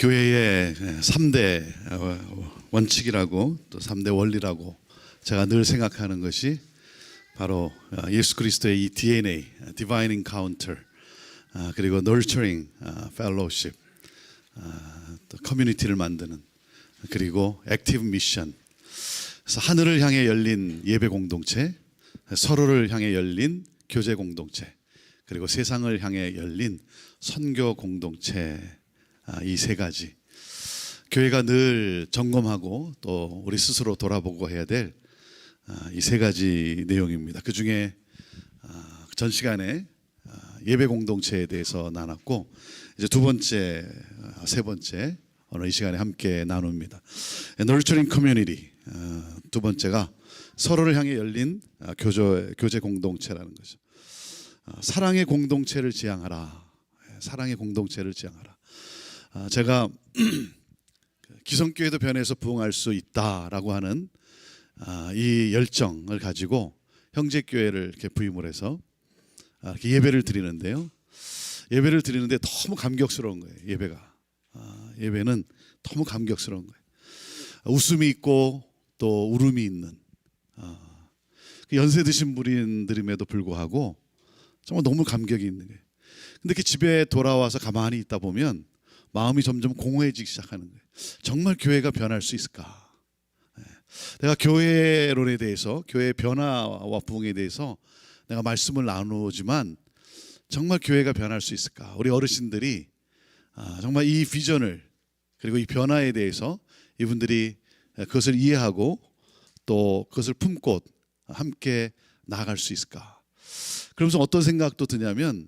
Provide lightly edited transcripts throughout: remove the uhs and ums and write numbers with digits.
교회의 3대 원칙이라고 또 3대 원리라고 제가 늘 생각하는 것이 바로 예수 그리스도의 이 DNA, Divine Encounter, 그리고 Nurturing Fellowship, 또 커뮤니티를 만드는, 그리고 Active Mission. 그래서 하늘을 향해 열린 예배 공동체, 서로를 향해 열린 교제 공동체, 그리고 세상을 향해 열린 선교 공동체, 이 세 가지. 교회가 늘 점검하고 또 우리 스스로 돌아보고 해야 될 이 세 가지 내용입니다. 그 중에 전 시간에 예배 공동체에 대해서 나눴고, 이제 두 번째, 세 번째 오늘 이 시간에 함께 나눕니다. Nurturing Community, 두 번째가 서로를 향해 열린 교제 공동체라는 거죠. 사랑의 공동체를 지향하라. 사랑의 공동체를 지향하라. 제가 기성교회도 변해서 부흥할 수 있다라고 하는 이 열정을 가지고 형제교회를 이렇게 부임을 해서 이렇게 예배를 드리는데요. 예배를 드리는데 너무 감격스러운 거예요. 예배는 너무 감격스러운 거예요. 웃음이 있고 또 울음이 있는, 연세 드신 분들임에도 불구하고 정말 너무 감격이 있는 거예요. 근데 이렇게 집에 돌아와서 가만히 있다 보면 마음이 점점 공허해지기 시작하는 거예요. 정말 교회가 변할 수 있을까? 내가 교회론에 대해서, 교회의 변화와 부흥에 대해서 내가 말씀을 나누지만 정말 교회가 변할 수 있을까? 우리 어르신들이 정말 이 비전을, 그리고 이 변화에 대해서 이분들이 그것을 이해하고 또 그것을 품고 함께 나아갈 수 있을까? 그러면서 어떤 생각도 드냐면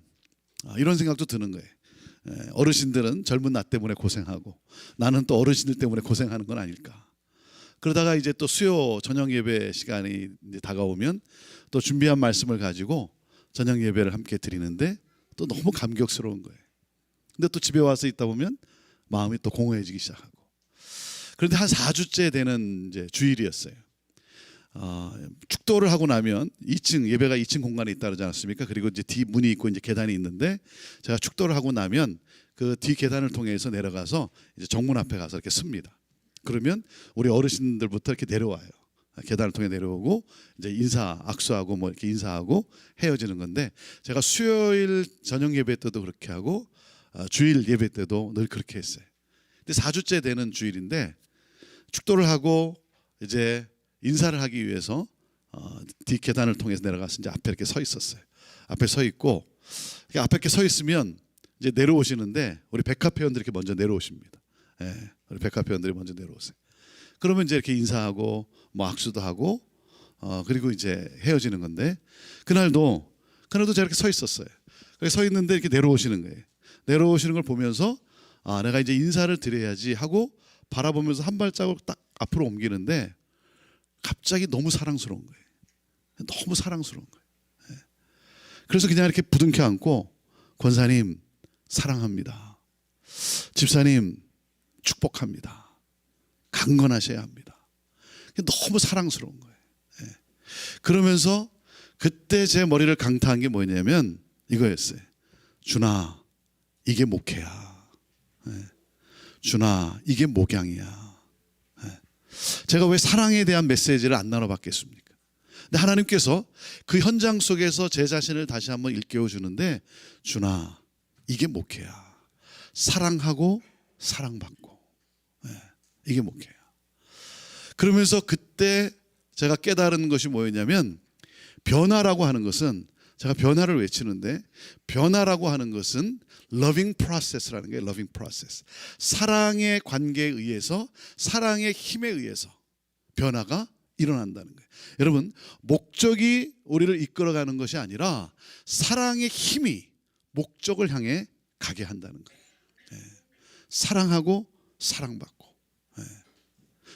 이런 생각도 드는 거예요. 어르신들은 젊은 나 때문에 고생하고 나는 또 어르신들 때문에 고생하는 건 아닐까. 그러다가 이제 또 수요 저녁 예배 시간이 이제 다가오면 또 준비한 말씀을 가지고 저녁 예배를 함께 드리는데 또 너무 감격스러운 거예요. 근데 또 집에 와서 있다 보면 마음이 또 공허해지기 시작하고. 그런데 한 4주째 되는 이제 주일이었어요. 축도를 하고 나면 2층, 예배가 2층 공간에 있다 그러지 않았습니까? 그리고 이제 뒤 문이 있고 이제 계단이 있는데, 제가 축도를 하고 나면 그 뒤 계단을 통해서 내려가서 이제 정문 앞에 가서 이렇게 씁니다. 그러면 우리 어르신들부터 이렇게 내려와요. 계단을 통해 내려오고 이제 악수하고 뭐 이렇게 인사하고 헤어지는 건데, 제가 수요일 저녁 예배 때도 그렇게 하고 주일 예배 때도 늘 그렇게 했어요. 근데 4주째 되는 주일인데 축도를 하고 이제 인사를 하기 위해서 뒷 계단을 통해서 내려가서 이제 앞에 이렇게 서 있었어요. 앞에 서 있고, 앞에 이렇게 서 있으면 이제 내려오시는데 우리 백합회원들이 이렇게 먼저 내려오십니다. 우리 백합회원들이 먼저 내려오세요. 그러면 이제 이렇게 인사하고 뭐 악수도 하고 그리고 이제 헤어지는 건데, 그날도 제가 이렇게 서 있었어요. 서 있는데 이렇게 내려오시는 거예요. 내려오시는 걸 보면서 내가 이제 인사를 드려야지 하고 바라보면서 한 발자국 딱 앞으로 옮기는데 갑자기 너무 사랑스러운 거예요. 너무 사랑스러운 거예요. 그래서 그냥 이렇게 부둥켜 안고, 권사님 사랑합니다. 집사님 축복합니다. 강건하셔야 합니다. 너무 사랑스러운 거예요. 그러면서 그때 제 머리를 강타한 게 뭐냐면 이거였어요. 준아, 이게 목회야. 준아, 이게 목양이야. 제가 왜 사랑에 대한 메시지를 안 나눠봤겠습니까? 근데 하나님께서 그 현장 속에서 제 자신을 다시 한번 일깨워 주는데, 준아, 이게 목회야. 사랑하고 사랑받고, 이게 목회야. 그러면서 그때 제가 깨달은 것이 뭐였냐면, 변화라고 하는 것은, 제가 변화를 외치는데 변화라고 하는 것은 loving process라는 게 loving process. 사랑의 관계에 의해서, 사랑의 힘에 의해서 변화가 일어난다는 거예요. 여러분, 목적이 우리를 이끌어가는 것이 아니라 사랑의 힘이 목적을 향해 가게 한다는 거예요. 사랑하고 사랑받고,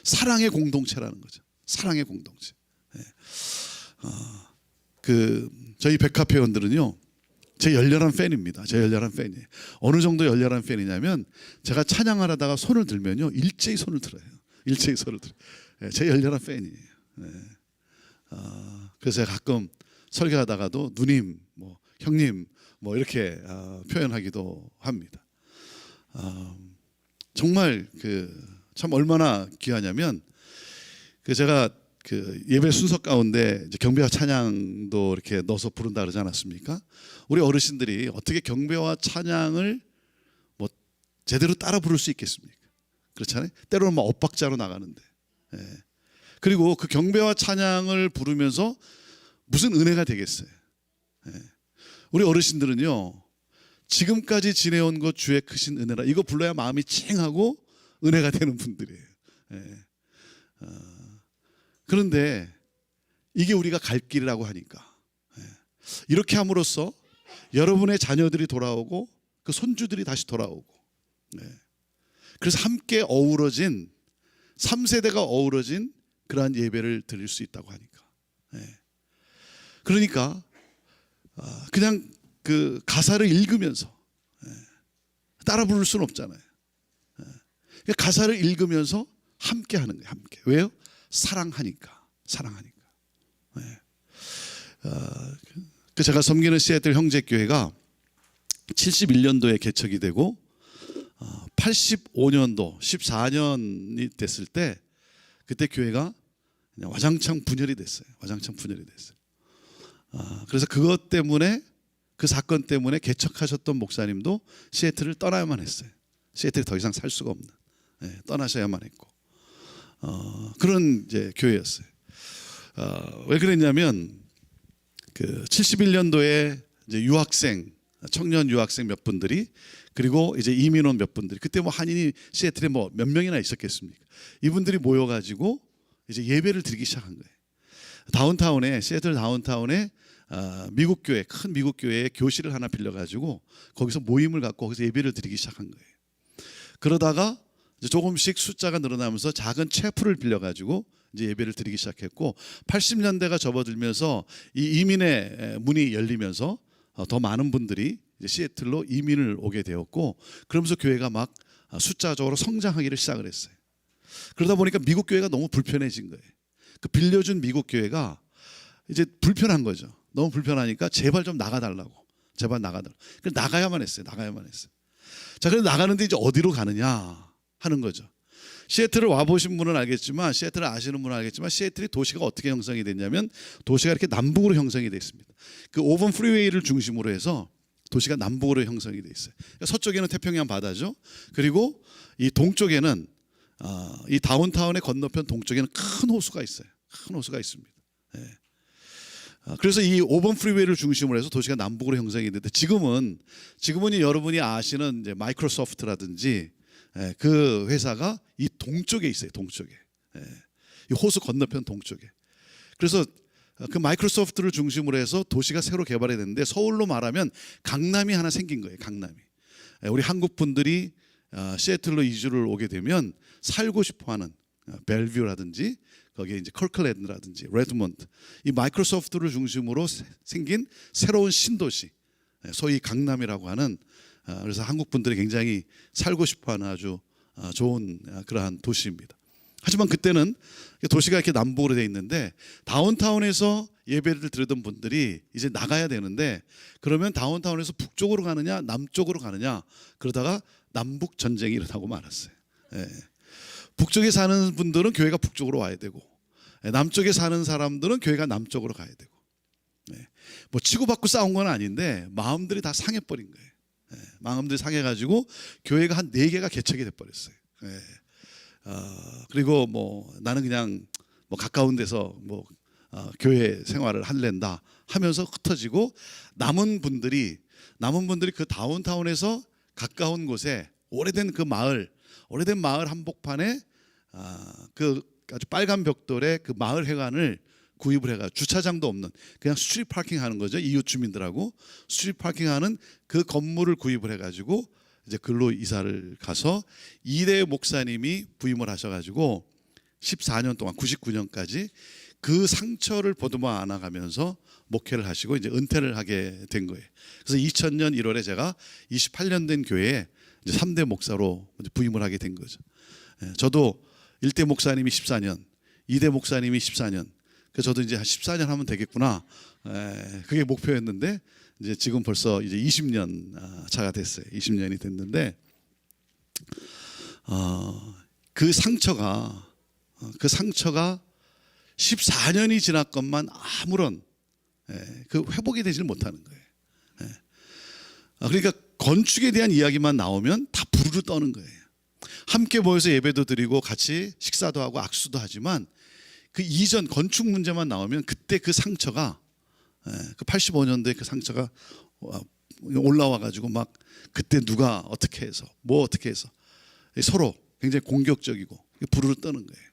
사랑의 공동체라는 거죠. 사랑의 공동체. 저희 백합회원들은요, 제 열렬한 팬입니다. 제 열렬한 팬이에요. 어느 정도 열렬한 팬이냐면, 제가 찬양을 하다가 손을 들면요, 일제히 손을 들어요. 일제히 손을 들어요. 제 열렬한 팬이에요. 그래서 제가 가끔 설교하다가도 누님, 뭐 형님, 뭐 이렇게 표현하기도 합니다. 정말 참 얼마나 귀하냐면 제가 예배 순서 가운데 이제 경배와 찬양도 이렇게 넣어서 부른다 그러지 않았습니까? 우리 어르신들이 어떻게 경배와 찬양을 뭐 제대로 따라 부를 수 있겠습니까? 그렇잖아요. 때로는 막 엇박자로 나가는데. 그리고 그 경배와 찬양을 부르면서 무슨 은혜가 되겠어요? 우리 어르신들은요, 지금까지 지내온 것 주의 크신 은혜라, 이거 불러야 마음이 찡하고 은혜가 되는 분들이에요. 그런데 이게 우리가 갈 길이라고 하니까 이렇게 함으로써 여러분의 자녀들이 돌아오고 그 손주들이 다시 돌아오고, 그래서 함께 어우러진 3세대가 어우러진 그러한 예배를 드릴 수 있다고 하니까. 그러니까 그냥 그 가사를 읽으면서 따라 부를 수는 없잖아요. 가사를 읽으면서 함께 하는 거예요. 함께. 왜요? 사랑하니까. 제가 섬기는 시애틀 형제교회가 71년도에 개척이 되고 85년도 14년이 됐을 때 그때 교회가 와장창 분열이 됐어요. 그래서 그것 때문에, 그 사건 때문에 개척하셨던 목사님도 시애틀을 떠나야만 했어요. 시애틀이 더 이상 살 수가 없는, 떠나셔야만 했고, 그런 이제 교회였어요. 왜 그랬냐면 71년도에 이제 청년 유학생 몇 분들이, 그리고 이제 이민 온 몇 분들이, 그때 뭐 한인이 시애틀에 뭐 몇 명이나 있었겠습니까? 이분들이 모여가지고 이제 예배를 드리기 시작한 거예요. 시애틀 다운타운에 미국 교회, 큰 미국 교회에 교실을 하나 빌려가지고 거기서 모임을 갖고 거기서 예배를 드리기 시작한 거예요. 그러다가 이제 조금씩 숫자가 늘어나면서 작은 채플을 빌려가지고 이제 예배를 드리기 시작했고, 80년대가 접어들면서 이 이민의 문이 열리면서 더 많은 분들이 이제 시애틀로 이민을 오게 되었고, 그러면서 교회가 막 숫자적으로 성장하기를 시작을 했어요. 그러다 보니까 미국 교회가 너무 불편해진 거예요. 그 빌려준 미국 교회가 이제 불편한 거죠. 너무 불편하니까 제발 좀 나가달라고. 그래서 나가야만 했어요. 자, 그래서 나가는데 이제 어디로 가느냐 하는 거죠. 시애틀을 와보신 분은 알겠지만, 시애틀을 아시는 분은 알겠지만, 시애틀이 도시가 어떻게 형성이 됐냐면 도시가 이렇게 남북으로 형성이 됐습니다. 그 오번 프리웨이를 중심으로 해서 도시가 남북으로 형성이 돼 있어요. 서쪽에는 태평양 바다죠. 그리고 이 동쪽에는 이 다운타운의 건너편 동쪽에는 큰 호수가 있어요. 큰 호수가 있습니다. 그래서 이 오번 프리웨이를 중심으로 해서 도시가 남북으로 형성이 됐는데, 지금은 여러분이 아시는 이제 마이크로소프트라든지 그 회사가 이 동쪽에 있어요. 이 호수 건너편 동쪽에. 그래서 그 마이크로소프트를 중심으로 해서 도시가 새로 개발이 됐는데, 서울로 말하면 강남이 하나 생긴 거예요. 강남이. 우리 한국 분들이 시애틀로 이주를 오게 되면 살고 싶어하는 벨뷰라든지 거기에 이제 커클랜드라든지 레드몬드, 이 마이크로소프트를 중심으로 생긴 새로운 신도시, 소위 강남이라고 하는, 그래서 한국 분들이 굉장히 살고 싶어하는 아주 좋은 그러한 도시입니다. 하지만 그때는 도시가 이렇게 남북으로 돼 있는데, 다운타운에서 예배를 드리던 분들이 이제 나가야 되는데, 그러면 다운타운에서 북쪽으로 가느냐 남쪽으로 가느냐, 그러다가 남북 전쟁이 일어나고 말았어요. 북쪽에 사는 분들은 교회가 북쪽으로 와야 되고, 남쪽에 사는 사람들은 교회가 남쪽으로 가야 되고, 뭐 치고받고 싸운 건 아닌데 마음들이 다 상해버린 거예요. 마음들이 상해가지고 교회가 한 4개가 개척이 돼버렸어요. 그리고 뭐 나는 그냥 뭐 가까운 데서 뭐 교회 생활을 할랜다 하면서 흩어지고, 남은 분들이 그 다운타운에서 가까운 곳에 오래된 마을 한복판에 그 아주 빨간 벽돌에 그 마을 회관을 구입을 해가, 주차장도 없는 그냥 스트리트 파킹 하는 거죠. 이웃 주민들하고 스트리트 파킹하는 그 건물을 구입을 해가지고 이제 글로 이사를 가서 이대 목사님이 부임을 하셔가지고 14년 동안 99년까지 그 상처를 보듬어 안아가면서 목회를 하시고 이제 은퇴를 하게 된 거예요. 그래서 2000년 1월에 제가 28년 된 교회에 이제 3대 목사로 부임을 하게 된 거죠. 저도 1대 목사님이 14년, 2대 목사님이 14년. 그래서 저도 이제 한 14년 하면 되겠구나. 그게 목표였는데 이제 지금 벌써 이제 20년 차가 됐어요. 20년이 됐는데 그 상처가 14년이 지났건만 아무런 그 회복이 되지를 못하는 거예요. 그러니까 건축에 대한 이야기만 나오면 다 부르르 떠는 거예요. 함께 모여서 예배도 드리고 같이 식사도 하고 악수도 하지만 그 이전 건축 문제만 나오면 그때 그 상처가 그 85년도에 그 상처가 올라와 가지고 막 그때 누가 어떻게 해서 뭐 어떻게 해서 서로 굉장히 공격적이고 부르르 떠는 거예요.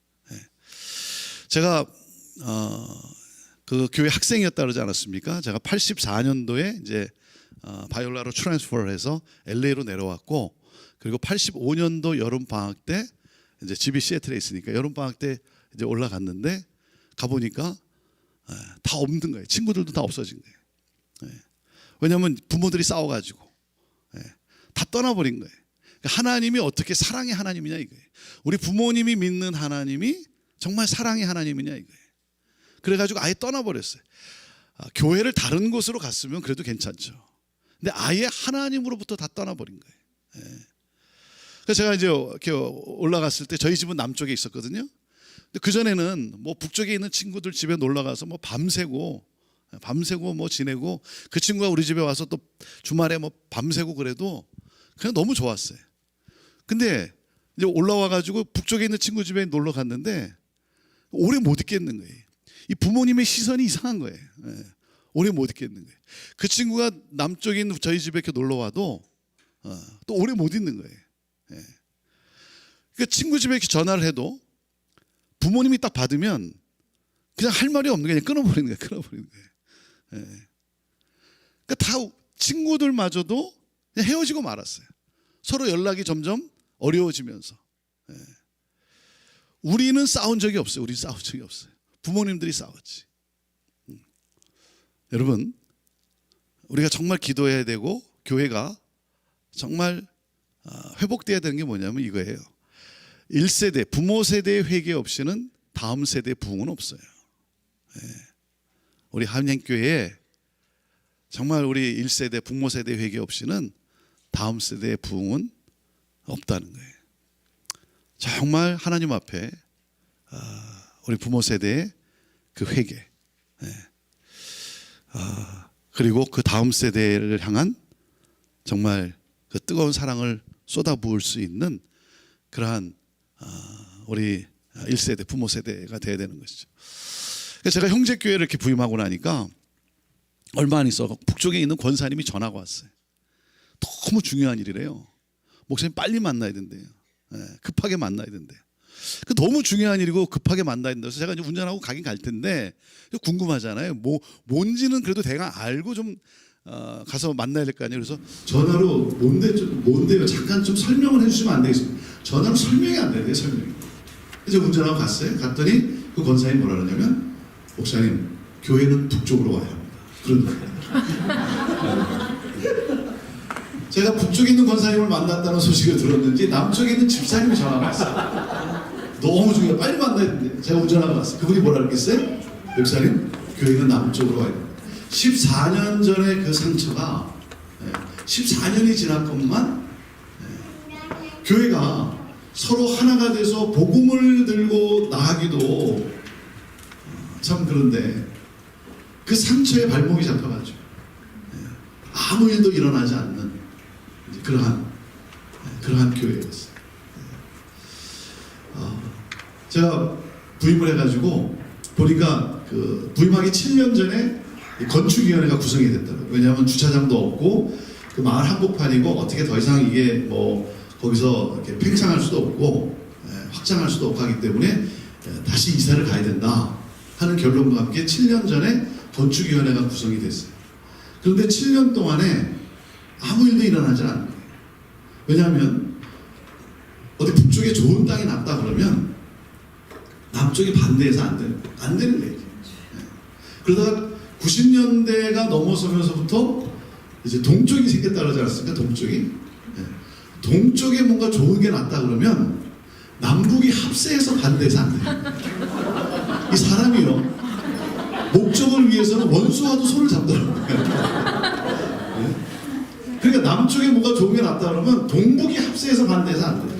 제가 그 교회 학생이었다 그러지 않았습니까? 제가 84년도에 이제 바이올라로 트랜스퍼를 해서 LA로 내려왔고, 그리고 85년도 여름 방학 때 이제 집이 시애틀에 있으니까 여름 방학 때 이제 올라갔는데 가보니까 다 없는 거예요. 친구들도 다 없어진 거예요. 왜냐하면 부모들이 싸워가지고 다 떠나버린 거예요. 하나님이 어떻게 사랑의 하나님이냐 이거예요. 우리 부모님이 믿는 하나님이 정말 사랑의 하나님이냐 이거예요. 그래가지고 아예 떠나버렸어요. 교회를 다른 곳으로 갔으면 그래도 괜찮죠. 근데 아예 하나님으로부터 다 떠나버린 거예요. 그래서 제가 이제 이렇게 올라갔을 때 저희 집은 남쪽에 있었거든요. 근데 그 전에는 뭐 북쪽에 있는 친구들 집에 놀러 가서 뭐 밤새고 뭐 지내고, 그 친구가 우리 집에 와서 또 주말에 뭐 밤새고 그래도 그냥 너무 좋았어요. 근데 이제 올라와 가지고 북쪽에 있는 친구 집에 놀러 갔는데 오래 못 있겠는 거예요. 이 부모님의 시선이 이상한 거예요. 오래 못 있겠는 거예요. 그 친구가 남쪽에 있는 저희 집에 이렇게 놀러 와도 또 오래 못 있는 거예요. 그러니까 친구 집에 이렇게 전화를 해도 부모님이 딱 받으면 그냥 할 말이 없는 게 그냥 끊어버리는 거예요. 끊어버리는 거예요. 그러니까 다 친구들마저도 그냥 헤어지고 말았어요. 서로 연락이 점점 어려워지면서. 우리는 싸운 적이 없어요. 우리 싸운 적이 없어요. 부모님들이 싸웠지. 여러분, 우리가 정말 기도해야 되고 교회가 정말 회복돼야 되는 게 뭐냐면 이거예요. 1세대 부모 세대의 회개 없이는 다음 세대의 부흥은 없어요. 우리 한양교회에 정말 우리 1세대 부모 세대 회개 없이는 다음 세대의 부흥은 없다는 거예요. 정말 하나님 앞에 우리 부모 세대의 그 회개, 그리고 그 다음 세대를 향한 정말 그 뜨거운 사랑을 쏟아부을 수 있는 그러한 우리 1세대 부모 세대가 돼야 되는 것이죠. 제가 형제교회를 이렇게 부임하고 나니까 얼마 안 있어 북쪽에 있는 권사님이 전화가 왔어요. 너무 중요한 일이래요. 목사님 빨리 만나야 된대요. 급하게 만나야 된대요. 너무 중요한 일이고 급하게 만나야 된다. 그래서 제가 이제 운전하고 가긴 갈 텐데 궁금하잖아요. 뭔지는 그래도 대강 알고 좀 가서 만나야 될 거 아니에요. 그래서 전화로 뭔데요? 잠깐 좀 설명을 해주시면 안 되겠습니까? 전화로 설명이 안 되네요. 설명이. 그래서 운전하고 갔어요. 갔더니 그 권사님이 뭐라 그러냐면, 목사님 교회는 북쪽으로 와야 합니다. 그런 거예요. 제가 북쪽에 있는 권사님을 만났다는 소식을 들었는지 남쪽에 있는 집사님이 전화가 왔어요. 너무 중요해. 빨리 만나야 되는데 제가 운전하고 왔어요. 그분이 뭐라 그랬겠어요? 목사님 교회는 남쪽으로 와야 됩니다. 14년 전에 그 상처가 14년이 지났건만 교회가 서로 하나가 돼서 복음을 들고 나가기도 참 그런데 그 상처에 발목이 잡혀가지고 아무 일도 일어나지 않는 그러한 교회였어요. 제가 부임을 해가지고 보니까 그 부임하기 7년 전에 건축위원회가 구성이 됐더라고요. 왜냐하면 주차장도 없고 그 마을 한복판이고 어떻게 더 이상 이게 뭐 거기서 이렇게 팽창할 수도 없고 확장할 수도 없고 하기 때문에 다시 이사를 가야 된다 하는 결론과 함께 7년 전에 건축위원회가 구성이 됐어요. 그런데 7년 동안에 아무 일도 일어나지 않는 거예요. 왜냐하면 어디 북쪽에 좋은 땅이 났다 그러면 남쪽이 반대해서 안 되는 거예요. 그러다가 90년대가 넘어서면서부터 이제 동쪽이 생겼다 그러지 않았습니까? 동쪽에 뭔가 좋은 게 났다 그러면 남북이 합세해서 반대해서 안 돼요. 이 사람이요, 목적을 위해서는 원수와도 손을 잡더라고요. 그러니까 남쪽에 뭔가 좋은 게 났다 그러면 동북이 합세해서 반대해서 안 돼요.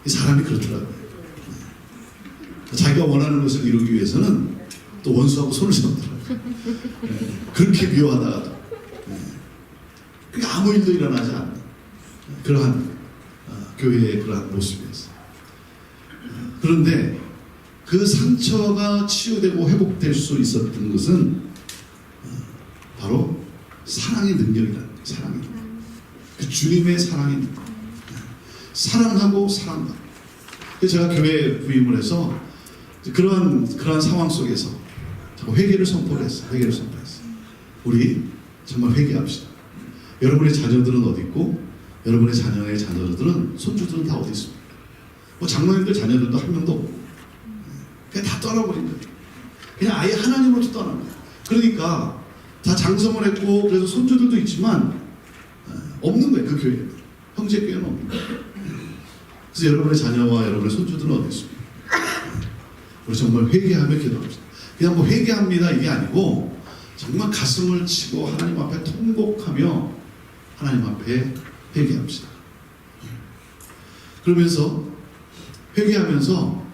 이 사람이 그렇더라고요. 자기가 원하는 것을 이루기 위해서는 또 원수하고 손을 잡더라고요. 그렇게 미워하다가도 그러니까 아무 일도 일어나지 않는 그러한 교회의 그러한 모습이었어요. 그런데 그 상처가 치유되고 회복될 수 있었던 것은 바로 사랑의 능력이라는 거예요. 사랑의 능력. 그 주님의 사랑의 능력. 사랑하고 사랑받고. 그래서 제가 교회에 부임을 해서 그러한 상황 속에서 회개를 선포를 했어요. 회개를 선포했어요. 우리 정말 회개합시다. 여러분의 자녀들은 어디 있고 여러분의 자녀의 자녀들은 손주들은 다 어디 있습니까? 뭐 장로님들 자녀들도 한 명도 없고 그냥 다 떠나버린 거예요. 그냥 아예 하나님으로부터 떠난 거예요. 그러니까 다 장성을 했고 그래서 손주들도 있지만 없는 거예요. 그 교회 형제 교회는 없는 거예요. 그래서 여러분의 자녀와 여러분의 손주들은 어디 있습니까? 우리 정말 회개하며 기도합시다. 그냥 뭐 회개합니다 이게 아니고 정말 가슴을 치고 하나님 앞에 통곡하며 하나님 앞에 회개합시다. 그러면서 회개하면서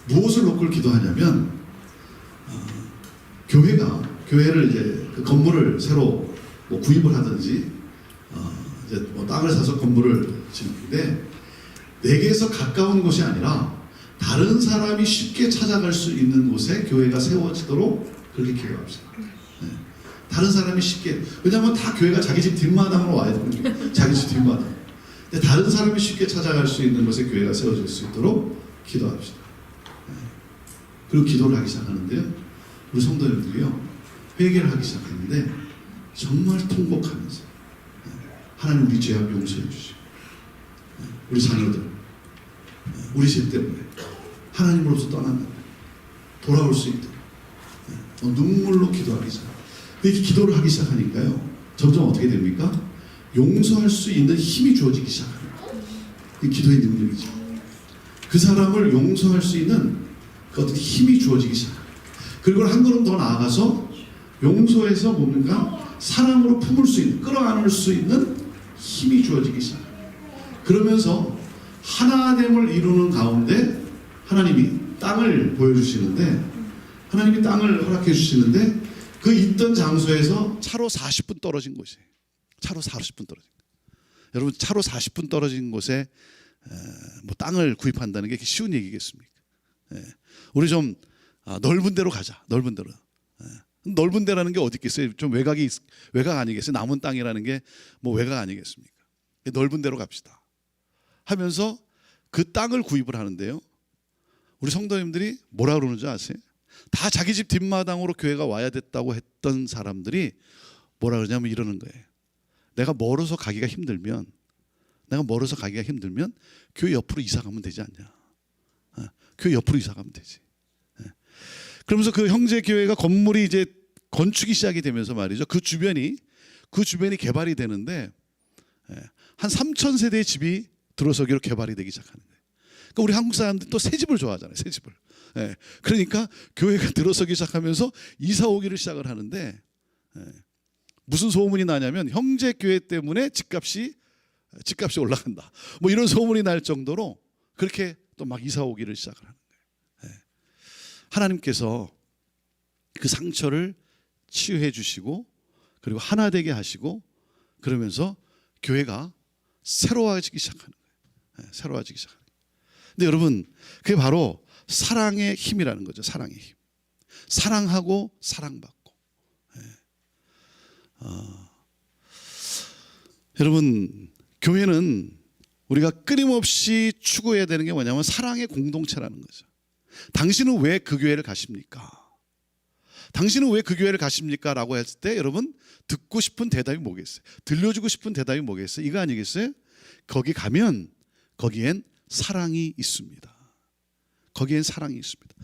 무엇을 놓고 기도하냐면 교회를 이제 그 건물을 새로 뭐 구입을 하든지 이제 뭐 땅을 사서 건물을 짓는데 내게서 가까운 곳이 아니라 다른 사람이 쉽게 찾아갈 수 있는 곳에 교회가 세워지도록 그렇게 기도합시다. 다른 사람이 쉽게, 왜냐하면 다 교회가 자기 집 뒷마당으로 와야 되거든요. 자기 집 뒷마당. 근데 다른 사람이 쉽게 찾아갈 수 있는 곳에 교회가 세워질 수 있도록 기도합시다. 그리고 기도를 하기 시작하는데요. 우리 성도님들이요, 회개를 하기 시작했는데 정말 통곡하면서 하나님 우리 죄악 용서해 주시고 우리 자녀들 우리 죄 때문에 하나님으로부터 떠났는데 돌아올 수 있도록 눈물로 기도하기 시작. 이렇게 기도를 하기 시작하니까요, 점점 어떻게 됩니까? 용서할 수 있는 힘이 주어지기 시작합니다. 이 기도의 능력이죠. 그 사람을 용서할 수 있는 그 어떤 힘이 주어지기 시작합니다. 그리고 한 걸음 더 나아가서 용서해서 뭡니까? 사랑으로 품을 수 있는, 끌어안을 수 있는 힘이 주어지기 시작합니다. 그러면서 하나됨을 이루는 가운데 하나님이 땅을 보여주시는데, 하나님이 땅을 허락해 주시는데 그 있던 장소에서 차로 40분 떨어진 곳이에요. 차로 40분 떨어진 곳. 여러분, 차로 40분 떨어진 곳에 뭐 땅을 구입한다는 게 쉬운 얘기겠습니까? 우리 좀 넓은 데로 가자. 넓은 데로. 넓은 데라는 게 어디 있겠어요? 좀 외곽 아니겠어요? 남은 땅이라는 게 뭐 외곽 아니겠습니까? 넓은 데로 갑시다 하면서 그 땅을 구입을 하는데요, 우리 성도님들이 뭐라 그러는 줄 아세요? 다 자기 집 뒷마당으로 교회가 와야 됐다고 했던 사람들이 뭐라 그러냐면 이러는 거예요. 내가 멀어서 가기가 힘들면 교회 옆으로 이사 가면 되지 않냐? 교회 옆으로 이사 가면 되지. 그러면서 그 형제 교회가 건물이 이제 건축이 시작이 되면서 말이죠, 그 주변이 개발이 되는데 한 3,000세대의 집이 들어서기로 개발이 되기 시작하는 거예요. 그러니까 우리 한국 사람들 또 새 집을 좋아하잖아요. 새 집을. 그러니까 교회가 들어서기 시작하면서 이사 오기를 시작을 하는데 무슨 소문이 나냐면 형제 교회 때문에 집값이 올라간다. 뭐 이런 소문이 날 정도로 그렇게 또 막 이사 오기를 시작을 하는 거예요. 하나님께서 그 상처를 치유해 주시고 그리고 하나 되게 하시고 그러면서 교회가 새로워지기 시작하는 거예요. 새로워지기 시작하는 거예요. 근데 여러분, 그게 바로 사랑의 힘이라는 거죠. 사랑의 힘. 사랑하고 사랑받고. 여러분, 교회는 우리가 끊임없이 추구해야 되는 게 뭐냐면 사랑의 공동체라는 거죠. 당신은 왜 그 교회를 가십니까? 당신은 왜 그 교회를 가십니까? 라고 했을 때 여러분, 듣고 싶은 대답이 뭐겠어요? 들려주고 싶은 대답이 뭐겠어요? 이거 아니겠어요? 거기 가면 거기엔 사랑이 있습니다. 거기엔 사랑이 있습니다.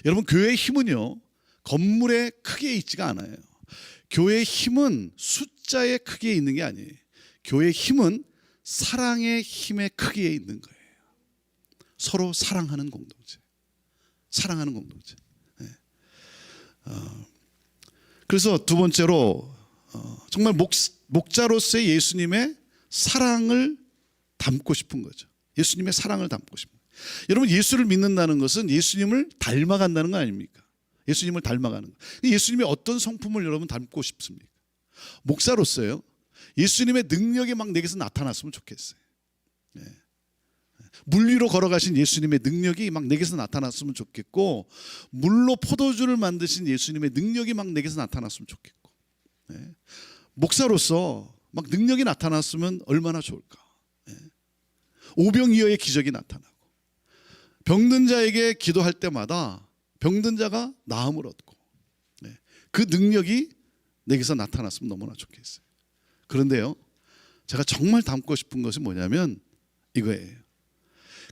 여러분, 교회의 힘은요, 건물에 크게 있지가 않아요. 교회의 힘은 숫자에 크게 있는 게 아니에요. 교회의 힘은 사랑의 힘에 크기에 있는 거예요. 서로 사랑하는 공동체. 사랑하는 공동체. 그래서 두 번째로 정말 목자로서의 예수님의 사랑을 담고 싶은 거죠. 예수님의 사랑을 담고 싶은 거예요. 여러분, 예수를 믿는다는 것은 예수님을 닮아간다는 거 아닙니까? 예수님을 닮아가는 거. 예수님의 어떤 성품을 여러분 닮고 싶습니까? 목사로서요, 예수님의 능력이 막 내게서 나타났으면 좋겠어요. 네. 물 위로 걸어가신 예수님의 능력이 막 내게서 나타났으면 좋겠고, 물로 포도주를 만드신 예수님의 능력이 막 내게서 나타났으면 좋겠고, 네. 목사로서 막 능력이 나타났으면 얼마나 좋을까. 네. 오병이어의 기적이 나타나고, 병든 자에게 기도할 때마다 병든 자가 나음을 얻고, 네. 그 능력이 내게서 나타났으면 너무나 좋겠어요. 그런데요, 제가 정말 담고 싶은 것이 뭐냐면 이거예요.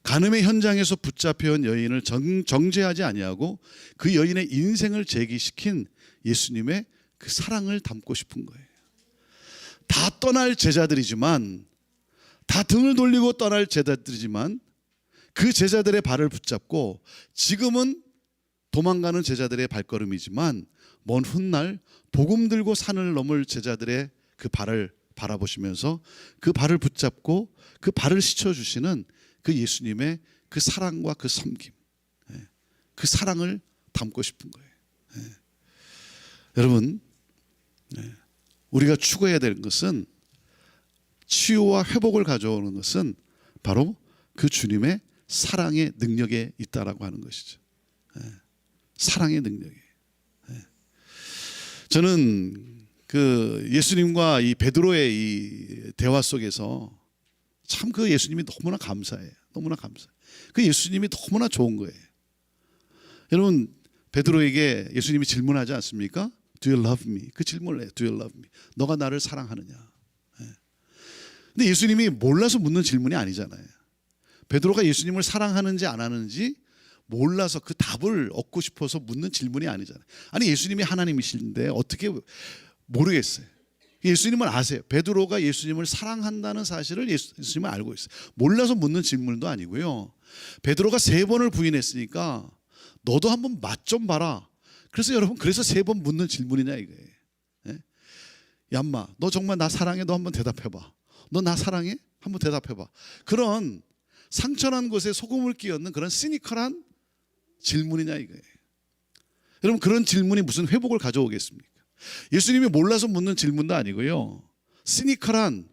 간음의 현장에서 붙잡혀온 여인을 정죄하지 아니하고 그 여인의 인생을 재기시킨 예수님의 그 사랑을 담고 싶은 거예요. 다 떠날 제자들이지만, 다 등을 돌리고 떠날 제자들이지만, 그 제자들의 발을 붙잡고, 지금은 도망가는 제자들의 발걸음이지만 먼 훗날 복음 들고 산을 넘을 제자들의 그 발을 바라보시면서 그 발을 붙잡고 그 발을 씻어주시는 그 예수님의 그 사랑과 그 섬김, 그 사랑을 담고 싶은 거예요. 여러분, 우리가 추구해야 되는 것은, 치유와 회복을 가져오는 것은 바로 그 주님의 사랑의 능력에 있다라고 하는 것이죠. 사랑의 능력이. 저는 그 예수님과 이 베드로의 이 대화 속에서 참 그 예수님이 너무나 감사해요. 너무나 감사해요. 그 예수님이 너무나 좋은 거예요. 여러분, 베드로에게 예수님이 질문하지 않습니까? Do you love me? 그 질문을 해요. Do you love me? 너가 나를 사랑하느냐? 근데 예수님이 몰라서 묻는 질문이 아니잖아요. 베드로가 예수님을 사랑하는지 안 하는지 몰라서 그 답을 얻고 싶어서 묻는 질문이 아니잖아요. 아니, 예수님이 하나님이신데 어떻게 모르겠어요. 예수님은 아세요. 베드로가 예수님을 사랑한다는 사실을 예수님은 알고 있어요. 몰라서 묻는 질문도 아니고요. 베드로가 3번을 부인했으니까 너도 한번 맛 좀 봐라. 그래서 여러분, 그래서 3번 묻는 질문이냐 이거예요. 예? 얌마, 너 정말 나 사랑해? 너 한번 대답해봐. 너 나 사랑해? 한번 대답해봐. 그런 상처난 곳에 소금을 끼얹는 그런 시니컬한 질문이냐 이거예요. 여러분, 그런 질문이 무슨 회복을 가져오겠습니까? 예수님이 몰라서 묻는 질문도 아니고요. 시니컬한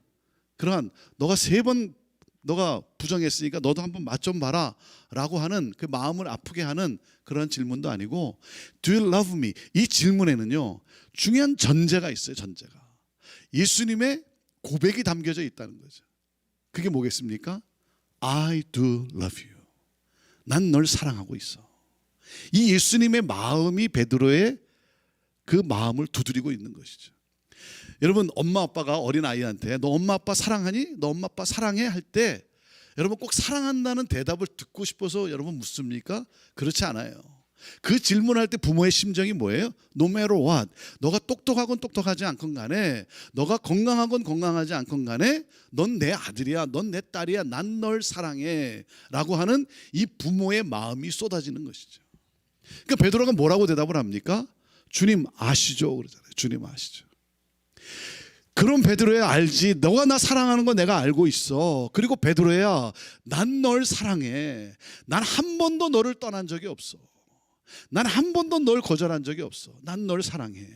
그러한, 너가 3번 너가 부정했으니까 너도 한번 맛 좀 봐라 라고 하는, 그 마음을 아프게 하는 그런 질문도 아니고, Do you love me? 이 질문에는요, 중요한 전제가 있어요. 전제가 예수님의 고백이 담겨져 있다는 거죠. 그게 뭐겠습니까? I do love you. 난 널 사랑하고 있어. 이 예수님의 마음이 베드로의 그 마음을 두드리고 있는 것이죠. 여러분, 엄마 아빠가 어린 아이한테 너 엄마 아빠 사랑하니? 너 엄마 아빠 사랑해? 할 때 여러분 꼭 사랑한다는 대답을 듣고 싶어서 여러분 묻습니까? 그렇지 않아요. 그 질문할 때 부모의 심정이 뭐예요? No matter what, 너가 똑똑하건 똑똑하지 않건 간에, 너가 건강하건 건강하지 않건 간에 넌 내 아들이야, 넌 내 딸이야, 난 널 사랑해 라고 하는 이 부모의 마음이 쏟아지는 것이죠. 그러니까 베드로가 뭐라고 대답을 합니까? 주님 아시죠? 그러잖아요. 주님 아시죠? 그럼 베드로야, 알지. 너가 나 사랑하는 거 내가 알고 있어. 그리고 베드로야, 난 널 사랑해. 난 한 번도 너를 떠난 적이 없어. 난 한 번도 널 거절한 적이 없어. 난 널 사랑해.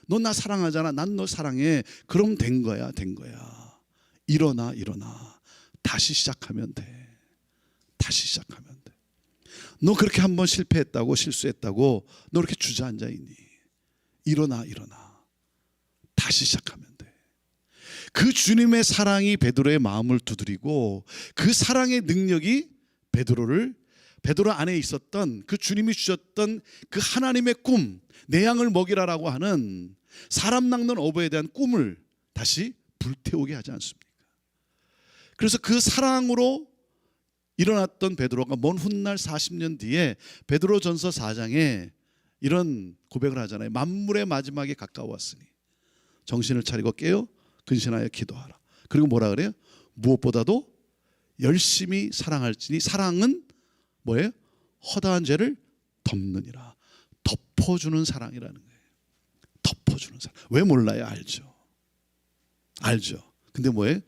너 나 사랑하잖아. 난 널 사랑해. 그럼 된 거야, 된 거야. 일어나, 일어나. 다시 시작하면 돼. 다시 시작하면 돼. 너 그렇게 한번 실패했다고, 실수했다고 너 이렇게 주저앉아 있니? 일어나, 일어나. 다시 시작하면 돼. 그 주님의 사랑이 베드로의 마음을 두드리고, 그 사랑의 능력이 베드로 안에 있었던 그 주님이 주셨던 그 하나님의 꿈, 내 양을 먹이라라고 하는 사람 낚는 어부에 대한 꿈을 다시 불태우게 하지 않습니까? 그래서 그 사랑으로 일어났던 베드로가 먼 훗날 40년 뒤에 베드로전서 4장에 이런 고백을 하잖아요. 만물의 마지막에 가까웠으니 정신을 차리고 깨어 근신하여 기도하라. 그리고 뭐라 그래요? 무엇보다도 열심히 사랑할지니 사랑은 뭐예요? 허다한 죄를 덮느니라. 덮어주는 사랑이라는 거예요. 덮어주는 사랑. 왜 몰라요? 알죠. 알죠. 근데 뭐예요?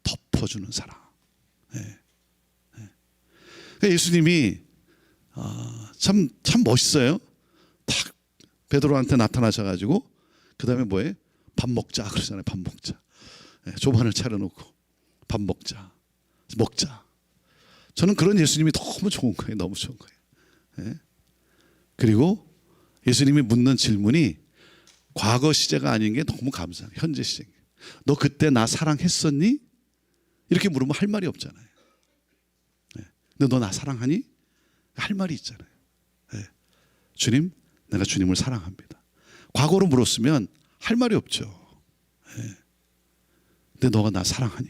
덮어주는 사랑. 네. 네. 그러니까 예수님이 참 멋있어요. 탁 베드로한테 나타나셔가지고 그 다음에 뭐예요? 밥 먹자 그러잖아요. 밥 먹자. 조반을 차려놓고 밥 먹자. 저는 그런 예수님이 너무 좋은 거예요. 너무 좋은 거예요. 그리고 예수님이 묻는 질문이 과거 시제가 아닌 게 너무 감사해요. 현재 시제. 너 그때 나 사랑했었니? 이렇게 물으면 할 말이 없잖아요. 근데 너 나 사랑하니? 할 말이 있잖아요. 주님, 내가 주님을 사랑합니다. 과거로 물었으면 할 말이 없죠. 근데 너가 나 사랑하니?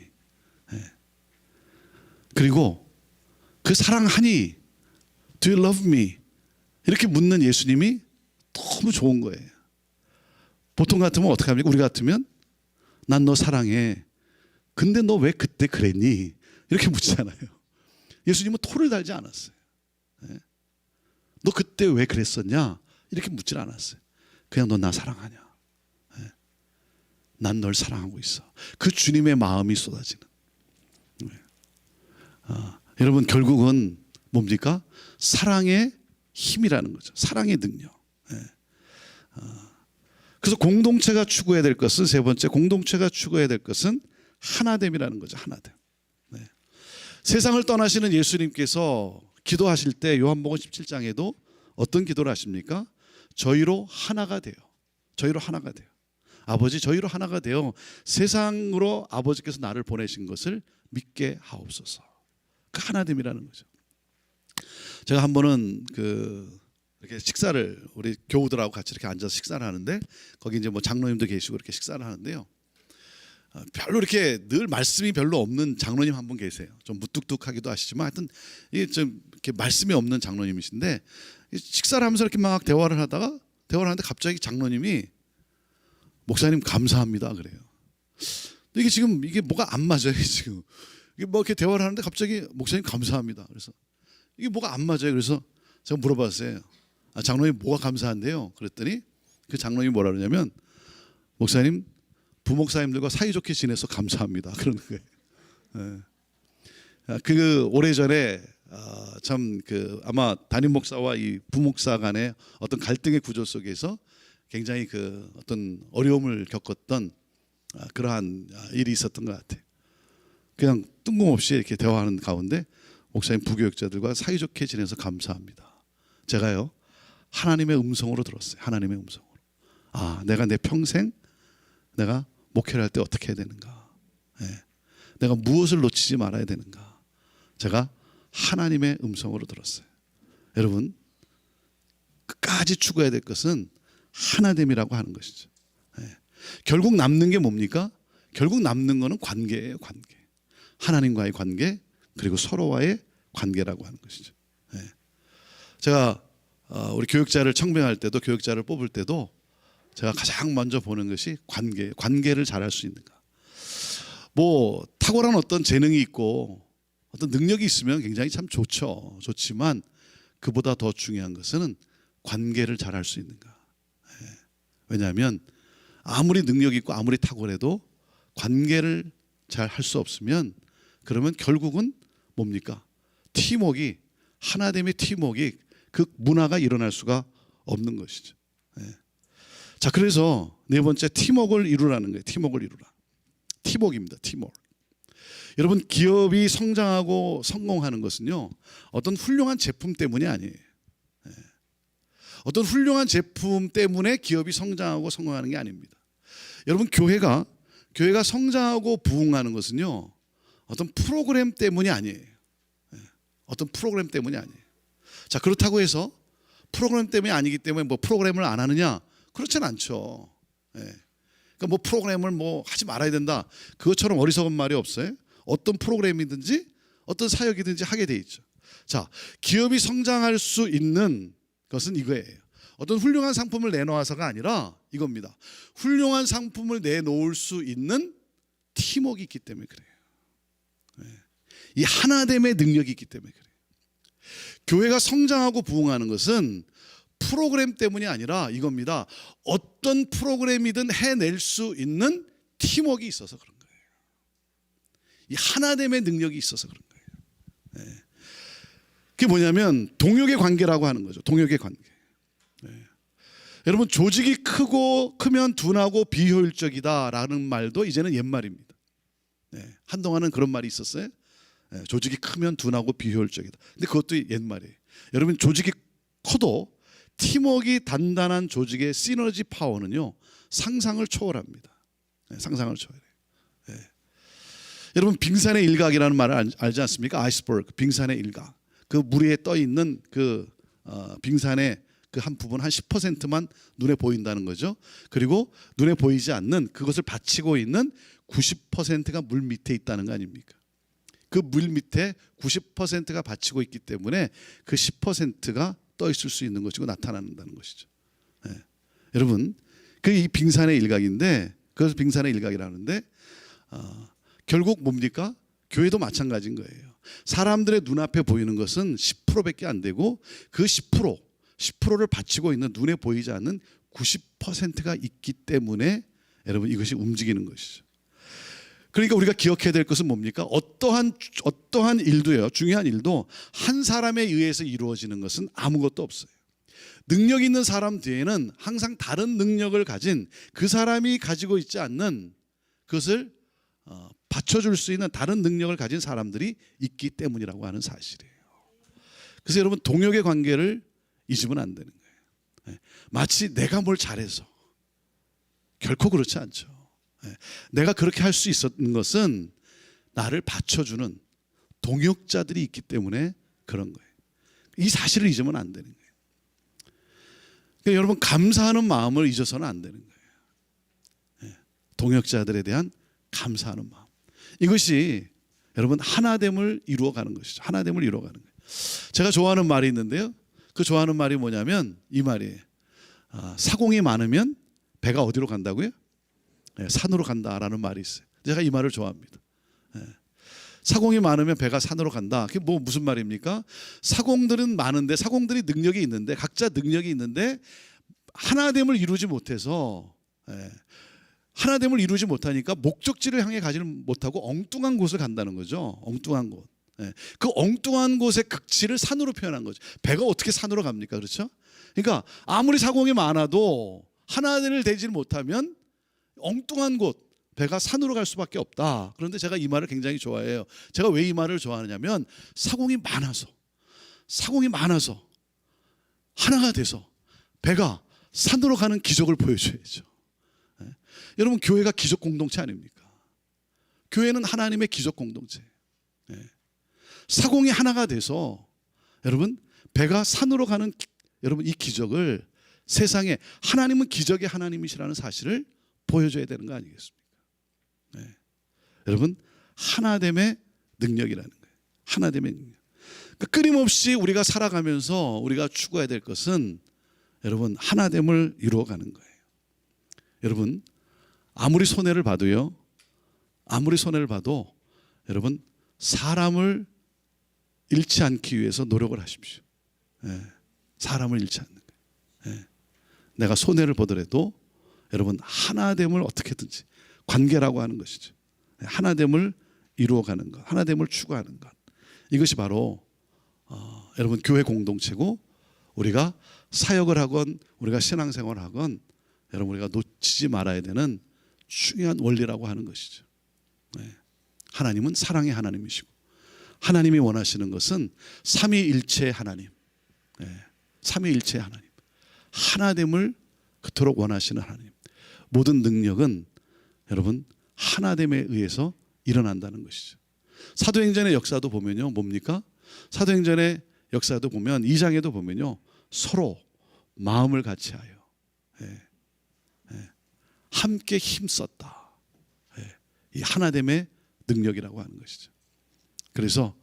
그리고 그 사랑하니? Do you love me? 이렇게 묻는 예수님이 너무 좋은 거예요. 보통 같으면 어떻게 합니까? 우리 같으면 난 너 사랑해. 근데 너 왜 그때 그랬니? 이렇게 묻잖아요. 예수님은 토를 달지 않았어요. 너 그때 왜 그랬었냐? 이렇게 묻질 않았어요. 그냥 너 나 사랑하냐? 난 널 사랑하고 있어. 그 주님의 마음이 쏟아지는. 여러분 결국은 뭡니까? 사랑의 힘이라는 거죠. 사랑의 능력. 그래서 공동체가 추구해야 될 것은 세 번째 공동체가 추구해야 될 것은 하나됨이라는 거죠. 하나됨. 세상을 떠나시는 예수님께서 기도하실 때 요한복음 17장에도 어떤 기도를 하십니까? 저희로 하나가 돼요. 저희로 하나가 돼요. 아버지 저희로 하나가 되어 세상으로 아버지께서 나를 보내신 것을 믿게 하옵소서. 그 하나됨이라는 거죠. 제가 한 번은 이렇게 식사를 우리 교우들하고 같이 이렇게 앉아서 식사를 하는데 거기 이제 뭐 장로님도 계시고 이렇게 식사를 하는데요. 별로 이렇게 늘 말씀이 별로 없는 장로님 한 분 계세요. 좀 무뚝뚝하기도 하시지만 하여튼 이게 좀 이렇게 말씀이 없는 장로님이신데 식사를 하면서 이렇게 막 대화를 하는데 갑자기 장로님이 목사님 감사합니다 그래요. 근데 이게 지금 이게 뭐가 안 맞아요 지금. 이게 뭐 이렇게 대화를 하는데 갑자기 목사님 감사합니다. 그래서 이게 뭐가 안 맞아요. 그래서 제가 물어봤어요. 장로님 뭐가 감사한데요? 그랬더니 그 장로님이 뭐라 그러냐면 목사님 부목사님들과 사이좋게 지내서 감사합니다. 그러는 거예요. 그 오래전에 참 아마 담임 목사와 이 부목사 간의 어떤 갈등의 구조 속에서 굉장히 어떤 어려움을 겪었던 그러한 일이 있었던 것 같아요. 그냥 뜬금없이 이렇게 대화하는 가운데 목사님 부교육자들과 사이좋게 지내서 감사합니다. 제가요 하나님의 음성으로 들었어요. 하나님의 음성으로. 내가 내 평생 내가 목회를 할 때 어떻게 해야 되는가? 내가 무엇을 놓치지 말아야 되는가? 제가 하나님의 음성으로 들었어요. 여러분 끝까지 추구해야 될 것은 하나됨이라고 하는 것이죠. 결국 남는 게 뭡니까? 결국 남는 거는 관계예요. 관계. 하나님과의 관계 그리고 서로와의 관계라고 하는 것이죠. 제가 우리 교육자를 청명할 때도 교육자를 뽑을 때도 제가 가장 먼저 보는 것이 관계를 잘할 수 있는가. 뭐 탁월한 어떤 재능이 있고 어떤 능력이 있으면 굉장히 참 좋지만 그보다 더 중요한 것은 관계를 잘할 수 있는가. 왜냐하면 아무리 능력이 있고 아무리 탁월해도 관계를 잘 할 수 없으면 그러면 결국은 뭡니까? 팀워크가 하나됨의 팀워크가 그 문화가 일어날 수가 없는 것이죠. 자, 그래서 네 번째 팀워크를 이루라는 거예요. 팀워크를 이루라. 팀워크입니다. 팀워크. 여러분 기업이 성장하고 성공하는 것은요 어떤 훌륭한 제품 때문이 아니에요. 어떤 훌륭한 제품 때문에 기업이 성장하고 성공하는 게 아닙니다. 여러분 교회가 성장하고 부흥하는 것은요 어떤 프로그램 때문이 아니에요. 어떤 프로그램 때문이 아니에요. 자, 그렇다고 해서 프로그램 때문이 아니기 때문에 뭐 프로그램을 안 하느냐? 그렇진 않죠. 그러니까 뭐 프로그램을 뭐 하지 말아야 된다. 그것처럼 어리석은 말이 없어요. 어떤 프로그램이든지 어떤 사역이든지 하게 돼 있죠. 자, 기업이 성장할 수 있는 것은 이거예요. 어떤 훌륭한 상품을 내놓아서가 아니라 이겁니다. 훌륭한 상품을 내놓을 수 있는 팀워크가 있기 때문에 그래요. 이 하나됨의 능력이 있기 때문에 그래요. 교회가 성장하고 부흥하는 것은 프로그램 때문이 아니라 이겁니다. 어떤 프로그램이든 해낼 수 있는 팀워크가 있어서 그런 거예요. 이 하나됨의 능력이 있어서 그런 거예요. 그게 뭐냐면 동역의 관계라고 하는 거죠. 동역의 관계. 여러분, 조직이 크면 둔하고 비효율적이다라는 말도 이제는 옛말입니다. 한동안은 그런 말이 있었어요. 조직이 크면 둔하고 비효율적이다. 근데 그것도 옛말이에요. 여러분, 조직이 커도 팀워크가 단단한 조직의 시너지 파워는요, 상상을 초월합니다. 상상을 초월해요. 여러분, 빙산의 일각이라는 말을 알지 않습니까? 아이스버그, 빙산의 일각. 그 물 위에 떠 있는 그 빙산의 그 한 부분 한 10%만 눈에 보인다는 거죠. 그리고 눈에 보이지 않는 그것을 받치고 있는 90%가 물 밑에 있다는 거 아닙니까? 그 물 밑에 90%가 받치고 있기 때문에 그 10%가 떠 있을 수 있는 것이고 나타난다는 것이죠. 여러분, 그 이 빙산의 일각인데, 그래서 빙산의 일각이라는데 결국 뭡니까? 교회도 마찬가지인 거예요. 사람들의 눈앞에 보이는 것은 10%밖에 안 되고 그 10%를 바치고 있는 눈에 보이지 않는 90%가 있기 때문에 여러분, 이것이 움직이는 것이죠. 그러니까 우리가 기억해야 될 것은 뭡니까? 어떠한 일도요, 중요한 일도 한 사람에 의해서 이루어지는 것은 아무것도 없어요. 능력 있는 사람 뒤에는 항상 다른 능력을 가진 그 사람이 가지고 있지 않는 그것을 받쳐줄 수 있는 다른 능력을 가진 사람들이 있기 때문이라고 하는 사실이에요. 그래서 여러분, 동역의 관계를 잊으면 안 되는 거예요. 마치 내가 뭘 잘해서, 결코 그렇지 않죠. 내가 그렇게 할 수 있었는 것은 나를 받쳐주는 동역자들이 있기 때문에 그런 거예요. 이 사실을 잊으면 안 되는 거예요. 그러니까 여러분, 감사하는 마음을 잊어서는 안 되는 거예요. 동역자들에 대한 감사하는 마음. 이것이 여러분, 하나됨을 이루어가는 것이죠. 하나됨을 이루어가는 거예요. 제가 좋아하는 말이 있는데요, 그 좋아하는 말이 뭐냐면 이 말이에요. 사공이 많으면 배가 어디로 간다고요? 산으로 간다라는 말이 있어요. 제가 이 말을 좋아합니다. 사공이 많으면 배가 산으로 간다. 그게 무슨 말입니까? 사공들은 많은데, 사공들이 능력이 있는데, 각자 능력이 있는데 하나됨을 이루지 못해서, 하나됨을 이루지 못하니까 목적지를 향해 가지는 못하고 엉뚱한 곳을 간다는 거죠. 엉뚱한 곳. 그 엉뚱한 곳의 극치를 산으로 표현한 거죠. 배가 어떻게 산으로 갑니까? 그렇죠? 그러니까 아무리 사공이 많아도 하나를 되지 못하면 엉뚱한 곳, 배가 산으로 갈 수밖에 없다. 그런데 제가 이 말을 굉장히 좋아해요. 제가 왜 이 말을 좋아하느냐면 사공이 많아서 하나가 돼서 배가 산으로 가는 기적을 보여줘야죠. 여러분, 교회가 기적 공동체 아닙니까? 교회는 하나님의 기적 공동체. 사공이 하나가 돼서 여러분, 배가 산으로 가는 여러분, 이 기적을 세상에, 하나님은 기적의 하나님이시라는 사실을 보여줘야 되는 거 아니겠습니까? 여러분, 하나됨의 능력이라는 거예요. 하나됨의 능력. 그러니까 끊임없이 우리가 살아가면서 우리가 추구해야 될 것은 여러분, 하나됨을 이루어가는 거예요. 여러분, 아무리 손해를 봐도 여러분, 사람을 잃지 않기 위해서 노력을 하십시오. 사람을 잃지 않는 거예요. 내가 손해를 보더라도 여러분, 하나됨을 어떻게든지, 관계라고 하는 것이죠. 하나됨을 이루어가는 것, 하나됨을 추구하는 것, 이것이 바로 여러분, 교회 공동체고, 우리가 사역을 하건 우리가 신앙생활을 하건 여러분, 우리가 놓치지 말아야 되는 중요한 원리라고 하는 것이죠. 하나님은 사랑의 하나님이시고, 하나님이 원하시는 것은 삼위일체의 하나님, 삼위일체의 하나님, 하나됨을 그토록 원하시는 하나님. 모든 능력은 여러분, 하나됨에 의해서 일어난다는 것이죠. 사도행전의 역사도 보면요, 뭡니까? 사도행전의 역사도 보면 2장에도 보면요, 서로 마음을 같이하여 함께 힘썼다. 이 하나됨의 능력이라고 하는 것이죠. 그래서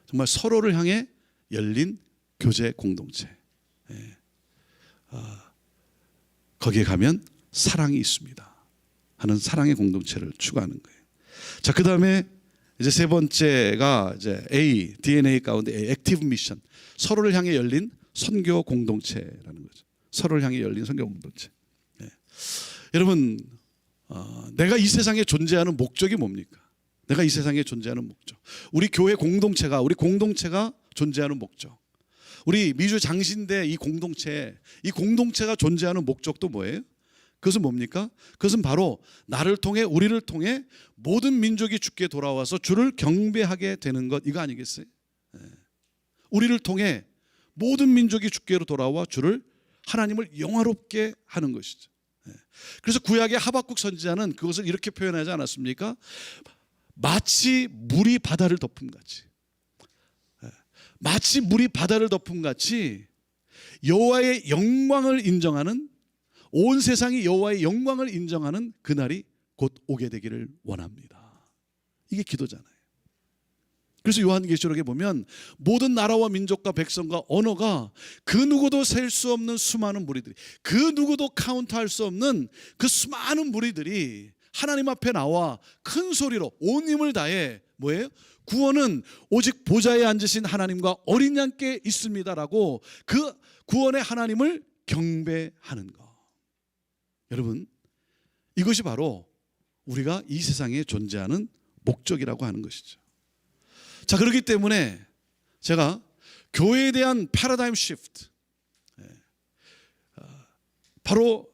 정말 서로를 향해 열린 교제 공동체, 거기에 가면 사랑이 있습니다 하는 사랑의 공동체를 추구하는 거예요. 자, 그 다음에 이제 세 번째가 이제 A, DNA 가운데 A, 액티브 미션, 서로를 향해 열린 선교 공동체라는 거죠. 서로를 향해 열린 선교 공동체. 여러분, 내가 이 세상에 존재하는 목적이 뭡니까? 내가 이 세상에 존재하는 목적, 우리 교회 공동체가, 우리 공동체가 존재하는 목적, 우리 미주 장신대 이 공동체가 존재하는 목적도 뭐예요? 그것은 뭡니까? 그것은 바로 나를 통해, 우리를 통해 모든 민족이 주께 돌아와서 주를 경배하게 되는 것, 이거 아니겠어요? 우리를 통해 모든 민족이 주께로 돌아와 주를, 하나님을 영화롭게 하는 것이죠. 그래서 구약의 하박국 선지자는 그것을 이렇게 표현하지 않았습니까? 마치 물이 바다를 덮음같이, 마치 물이 바다를 덮음같이 여호와의 영광을 인정하는, 온 세상이 여호와의 영광을 인정하는 그날이 곧 오게 되기를 원합니다. 이게 기도잖아요. 그래서 요한계시록에 보면 모든 나라와 민족과 백성과 언어가 그 누구도 셀 수 없는 수많은 무리들이, 그 누구도 카운트할 수 없는 그 수많은 무리들이 하나님 앞에 나와 큰 소리로 온 힘을 다해, 뭐예요? 구원은 오직 보좌에 앉으신 하나님과 어린 양께 있습니다라고 그 구원의 하나님을 경배하는 것. 여러분, 이것이 바로 우리가 이 세상에 존재하는 목적이라고 하는 것이죠. 자, 그렇기 때문에 제가 교회에 대한 패러다임 시프트, 바로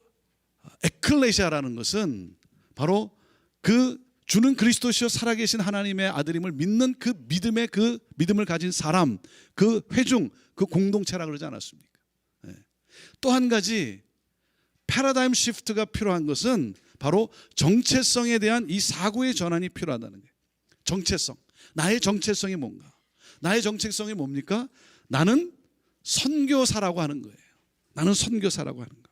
에클레시아라는 것은 바로 그 주는 그리스도시요 살아계신 하나님의 아들임을 믿는 그 믿음의, 그 믿음을 가진 사람, 그 회중, 그 공동체라 그러지 않았습니까? 또 한 가지 패러다임 시프트가 필요한 것은 바로 정체성에 대한 이 사고의 전환이 필요하다는 거예요. 정체성, 나의 정체성이 뭔가? 나의 정체성이 뭡니까? 나는 선교사라고 하는 거예요. 나는 선교사라고 하는 거.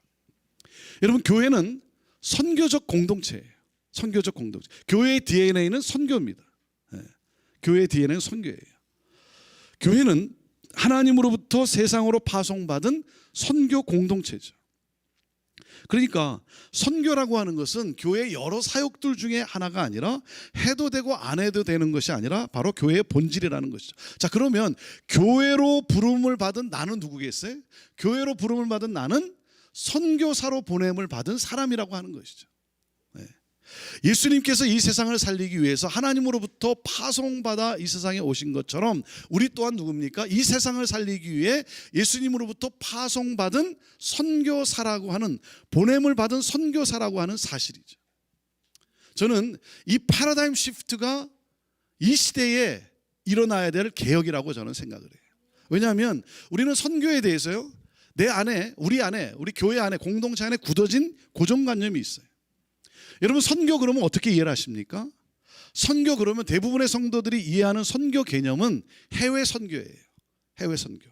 여러분, 교회는 선교적 공동체예요. 선교적 공동체. 교회의 DNA는 선교입니다. 교회의 DNA는 선교예요. 교회는 하나님으로부터 세상으로 파송받은 선교 공동체죠. 그러니까 선교라고 하는 것은 교회의 여러 사역들 중에 하나가 아니라, 해도 되고 안 해도 되는 것이 아니라 바로 교회의 본질이라는 것이죠. 자, 그러면 교회로 부름을 받은 나는 누구겠어요? 교회로 부름을 받은 나는 선교사로 보냄을 받은 사람이라고 하는 것이죠. 예수님께서 이 세상을 살리기 위해서 하나님으로부터 파송받아 이 세상에 오신 것처럼 우리 또한 누굽니까? 이 세상을 살리기 위해 예수님으로부터 파송받은 선교사라고 하는, 보냄을 받은 선교사라고 하는 사실이죠. 저는 이 패러다임 시프트가 이 시대에 일어나야 될 개혁이라고 저는 생각을 해요. 왜냐하면 우리는 선교에 대해서요, 내 안에, 우리 교회 안에, 공동체 안에 굳어진 고정관념이 있어요. 여러분, 선교 그러면 어떻게 이해를 하십니까? 선교 그러면 대부분의 성도들이 이해하는 선교 개념은 해외 선교예요. 해외 선교.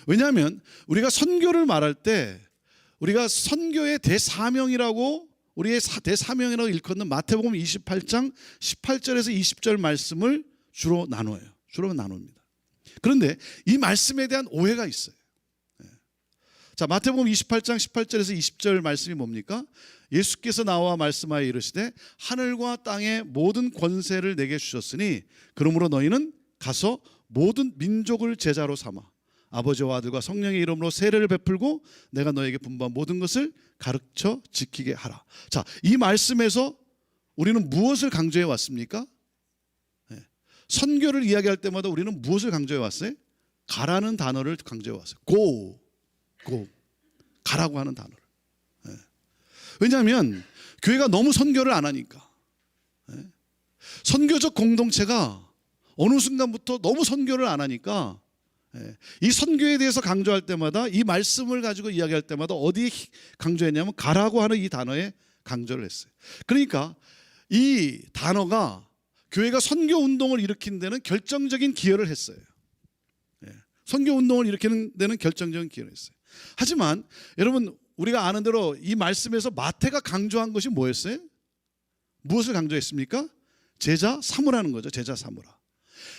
왜냐하면 우리가 선교를 말할 때 우리가 선교의 대사명이라고, 우리의 대사명이라고 일컫는 마태복음 28장 18절에서 20절 말씀을 주로 나눠요. 주로 나눕니다. 그런데 이 말씀에 대한 오해가 있어요. 자, 마태복음 28장 18절에서 20절 말씀이 뭡니까? 예수께서 나와 말씀하여 이르시되 하늘과 땅의 모든 권세를 내게 주셨으니 그러므로 너희는 가서 모든 민족을 제자로 삼아 아버지와 아들과 성령의 이름으로 세례를 베풀고 내가 너에게 분부한 모든 것을 가르쳐 지키게 하라. 자, 이 말씀에서 우리는 무엇을 강조해 왔습니까? 선교를 이야기할 때마다 우리는 무엇을 강조해 왔어요? 가라는 단어를 강조해 왔어요. go, 가라고 하는 단어를. 왜냐하면 교회가 너무 선교를 안 하니까. 선교적 공동체가 어느 순간부터 너무 선교를 안 하니까 이 선교에 대해서 강조할 때마다, 이 말씀을 가지고 이야기할 때마다 어디에 강조했냐면 가라고 하는 이 단어에 강조를 했어요. 그러니까 이 단어가 교회가 선교 운동을 일으킨 데는 결정적인 기여를 했어요. 선교 운동을 일으키는 데는 결정적인 기여를 했어요. 하지만 여러분, 우리가 아는 대로 이 말씀에서 마태가 강조한 것이 뭐였어요? 무엇을 강조했습니까? 제자 삼으라는 거죠. 제자 삼으라.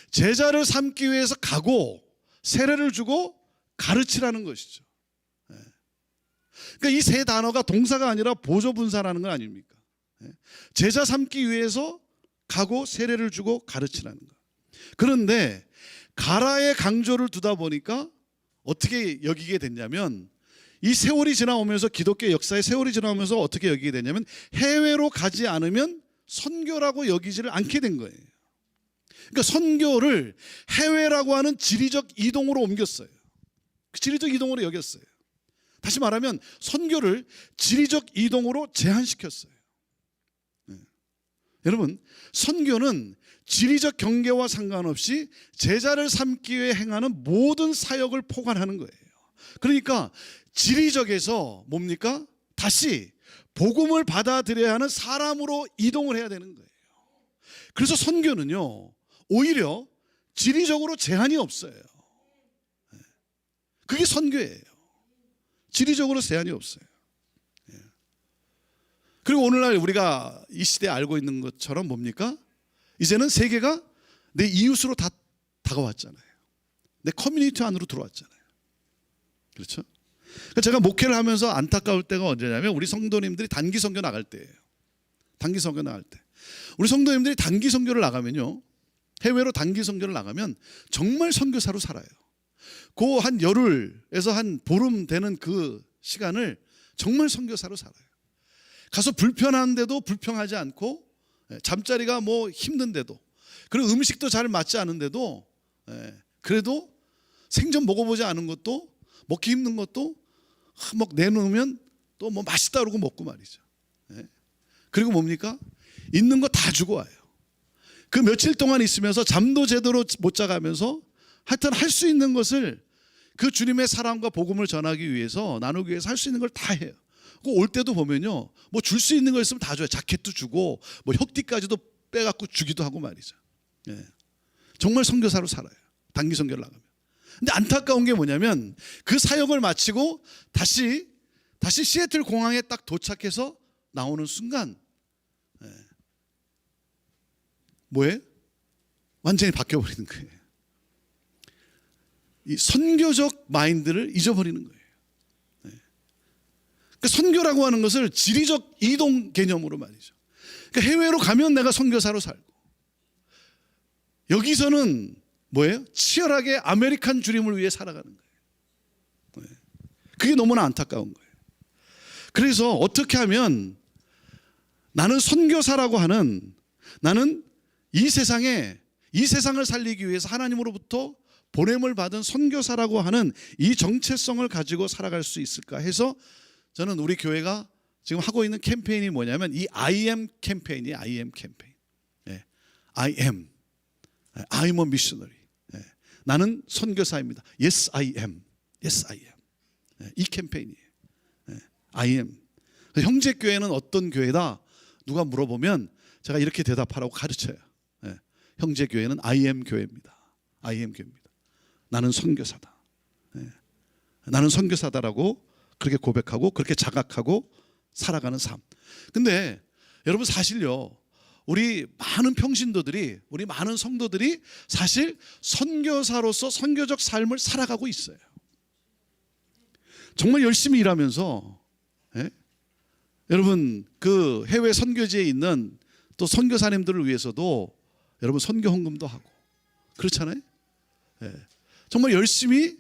제자를 삼기 위해서 가고 세례를 주고 가르치라는 것이죠. 그러니까 이 세 단어가 동사가 아니라 보조분사라는 건 아닙니까? 제자 삼기 위해서 가고 세례를 주고 가르치라는 것. 그런데 가라의 강조를 두다 보니까 어떻게 여기게 됐냐면, 이 세월이 지나오면서, 기독교 역사의 세월이 지나오면서 어떻게 여기게 됐냐면 해외로 가지 않으면 선교라고 여기지를 않게 된 거예요. 그러니까 선교를 해외라고 하는 지리적 이동으로 옮겼어요. 지리적 이동으로 여겼어요. 다시 말하면 선교를 지리적 이동으로 제한시켰어요. 여러분, 선교는 지리적 경계와 상관없이 제자를 삼기 위해 행하는 모든 사역을 포괄하는 거예요. 그러니까 지리적에서 뭡니까? 다시 복음을 받아들여야 하는 사람으로 이동을 해야 되는 거예요. 그래서 선교는요, 오히려 지리적으로 제한이 없어요. 그게 선교예요. 지리적으로 제한이 없어요. 그리고 오늘날 우리가 이 시대에 알고 있는 것처럼 뭡니까? 이제는 세계가 내 이웃으로 다 다가왔잖아요. 내 커뮤니티 안으로 들어왔잖아요. 그렇죠? 제가 목회를 하면서 안타까울 때가 언제냐면 우리 성도님들이 단기 선교 나갈 때예요. 단기 선교 나갈 때. 우리 성도님들이 단기 선교를 나가면요, 해외로 단기 선교를 나가면 정말 선교사로 살아요. 그 한 열흘에서 한 보름 되는 그 시간을 정말 선교사로 살아요. 가서 불편한데도 불평하지 않고, 잠자리가 뭐 힘든데도, 그리고 음식도 잘 맞지 않은데도, 그래도 생전 먹어보지 않은 것도, 먹기 힘든 것도 막 내놓으면 또 뭐 맛있다 그러고 먹고 말이죠. 그리고 뭡니까? 있는 거 다 주고 와요. 그 며칠 동안 있으면서 잠도 제대로 못 자가면서 하여튼 할 수 있는 것을, 그 주님의 사랑과 복음을 전하기 위해서, 나누기 위해서 할 수 있는 걸 다 해요. 올 때도 보면요, 뭐 줄 수 있는 거 있으면 다 줘요. 자켓도 주고 뭐 혁띠까지도 빼갖고 주기도 하고 말이죠. 정말 선교사로 살아요. 단기 선교를 나가면. 근데 안타까운 게 뭐냐면 그 사역을 마치고 다시 시애틀 공항에 딱 도착해서 나오는 순간 뭐예요? 완전히 바뀌어버리는 거예요. 이 선교적 마인드를 잊어버리는 거예요. 그러니까 선교라고 하는 것을 지리적 이동 개념으로 말이죠. 그러니까 해외로 가면 내가 선교사로 살고, 여기서는 뭐예요? 치열하게 아메리칸 주님을 위해 살아가는 거예요. 그게 너무나 안타까운 거예요. 그래서 어떻게 하면 나는 선교사라고 하는, 나는 이 세상을 살리기 위해서 하나님으로부터 보냄을 받은 선교사라고 하는 이 정체성을 가지고 살아갈 수 있을까 해서, 저는 우리 교회가 지금 하고 있는 캠페인이 뭐냐면 이 I am 캠페인이에요. I am 캠페인. I am a missionary. 나는 선교사입니다. Yes, I am. Yes, I am. 이 캠페인이에요. I am. 형제교회는 어떤 교회다? 누가 물어보면 제가 이렇게 대답하라고 가르쳐요. 형제교회는 I am 교회입니다. I am 교회입니다. 나는 선교사다. 나는 선교사다라고 그렇게 고백하고 그렇게 자각하고 살아가는 삶. 근데 여러분, 사실요, 우리 많은 평신도들이, 우리 많은 성도들이 사실 선교사로서 선교적 삶을 살아가고 있어요. 정말 열심히 일하면서, 여러분, 그 해외 선교지에 있는 또 선교사님들을 위해서도 여러분 선교 헌금도 하고 그렇잖아요. 정말 열심히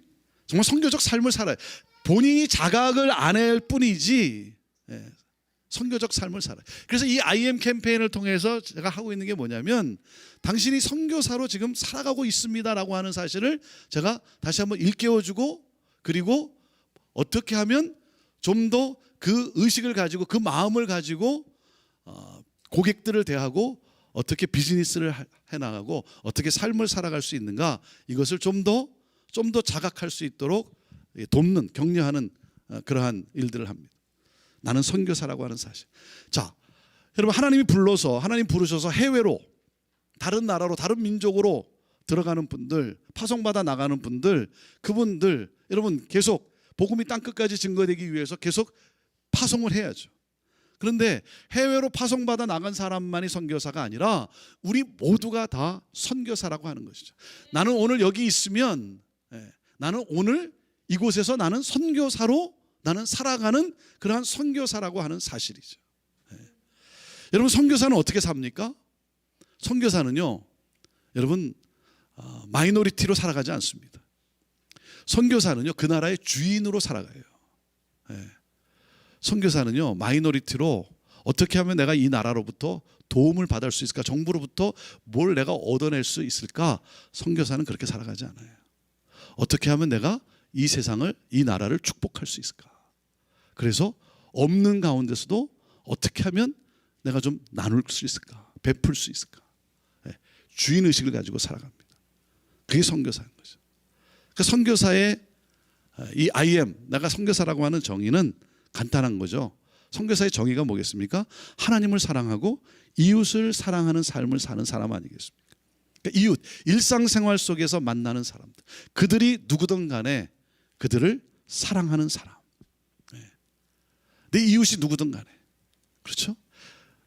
정말 선교적 삶을 살아요. 본인이 자각을 안 할 뿐이지 선교적 삶을 살아요. 그래서 이 IM 캠페인을 통해서 제가 하고 있는 게 뭐냐면, 당신이 선교사로 지금 살아가고 있습니다라고 하는 사실을 제가 다시 한번 일깨워주고, 그리고 어떻게 하면 좀 더 그 의식을 가지고, 그 마음을 가지고 고객들을 대하고 어떻게 비즈니스를 해나가고 어떻게 삶을 살아갈 수 있는가, 이것을 좀 더 자각할 수 있도록 돕는, 격려하는 그러한 일들을 합니다. 나는 선교사라고 하는 사실. 자, 여러분, 하나님 부르셔서 해외로, 다른 나라로, 다른 민족으로 들어가는 분들, 파송받아 나가는 분들, 그분들 여러분 계속 복음이 땅끝까지 증거되기 위해서 계속 파송을 해야죠. 그런데 해외로 파송받아 나간 사람만이 선교사가 아니라 우리 모두가 다 선교사라고 하는 것이죠. 나는 오늘 여기 있으면, 나는 오늘 이곳에서 나는 선교사로 나는 살아가는 그러한 선교사라고 하는 사실이죠. 여러분, 선교사는 어떻게 삽니까? 선교사는요, 여러분, 마이너리티로 살아가지 않습니다. 선교사는요, 그 나라의 주인으로 살아가요. 선교사는요, 마이너리티로 어떻게 하면 내가 이 나라로부터 도움을 받을 수 있을까, 정부로부터 뭘 내가 얻어낼 수 있을까, 선교사는 그렇게 살아가지 않아요. 어떻게 하면 내가 이 세상을, 이 나라를 축복할 수 있을까? 그래서 없는 가운데서도 어떻게 하면 내가 좀 나눌 수 있을까? 베풀 수 있을까? 주인의식을 가지고 살아갑니다. 그게 선교사인 거죠. 그 선교사의 이 I am, 내가 선교사라고 하는 정의는 간단한 거죠. 선교사의 정의가 뭐겠습니까? 하나님을 사랑하고 이웃을 사랑하는 삶을 사는 사람 아니겠습니까? 그러니까 이웃, 일상생활 속에서 만나는 사람들, 그들이 누구든 간에 그들을 사랑하는 사람. 내 이웃이 누구든 간에, 그렇죠?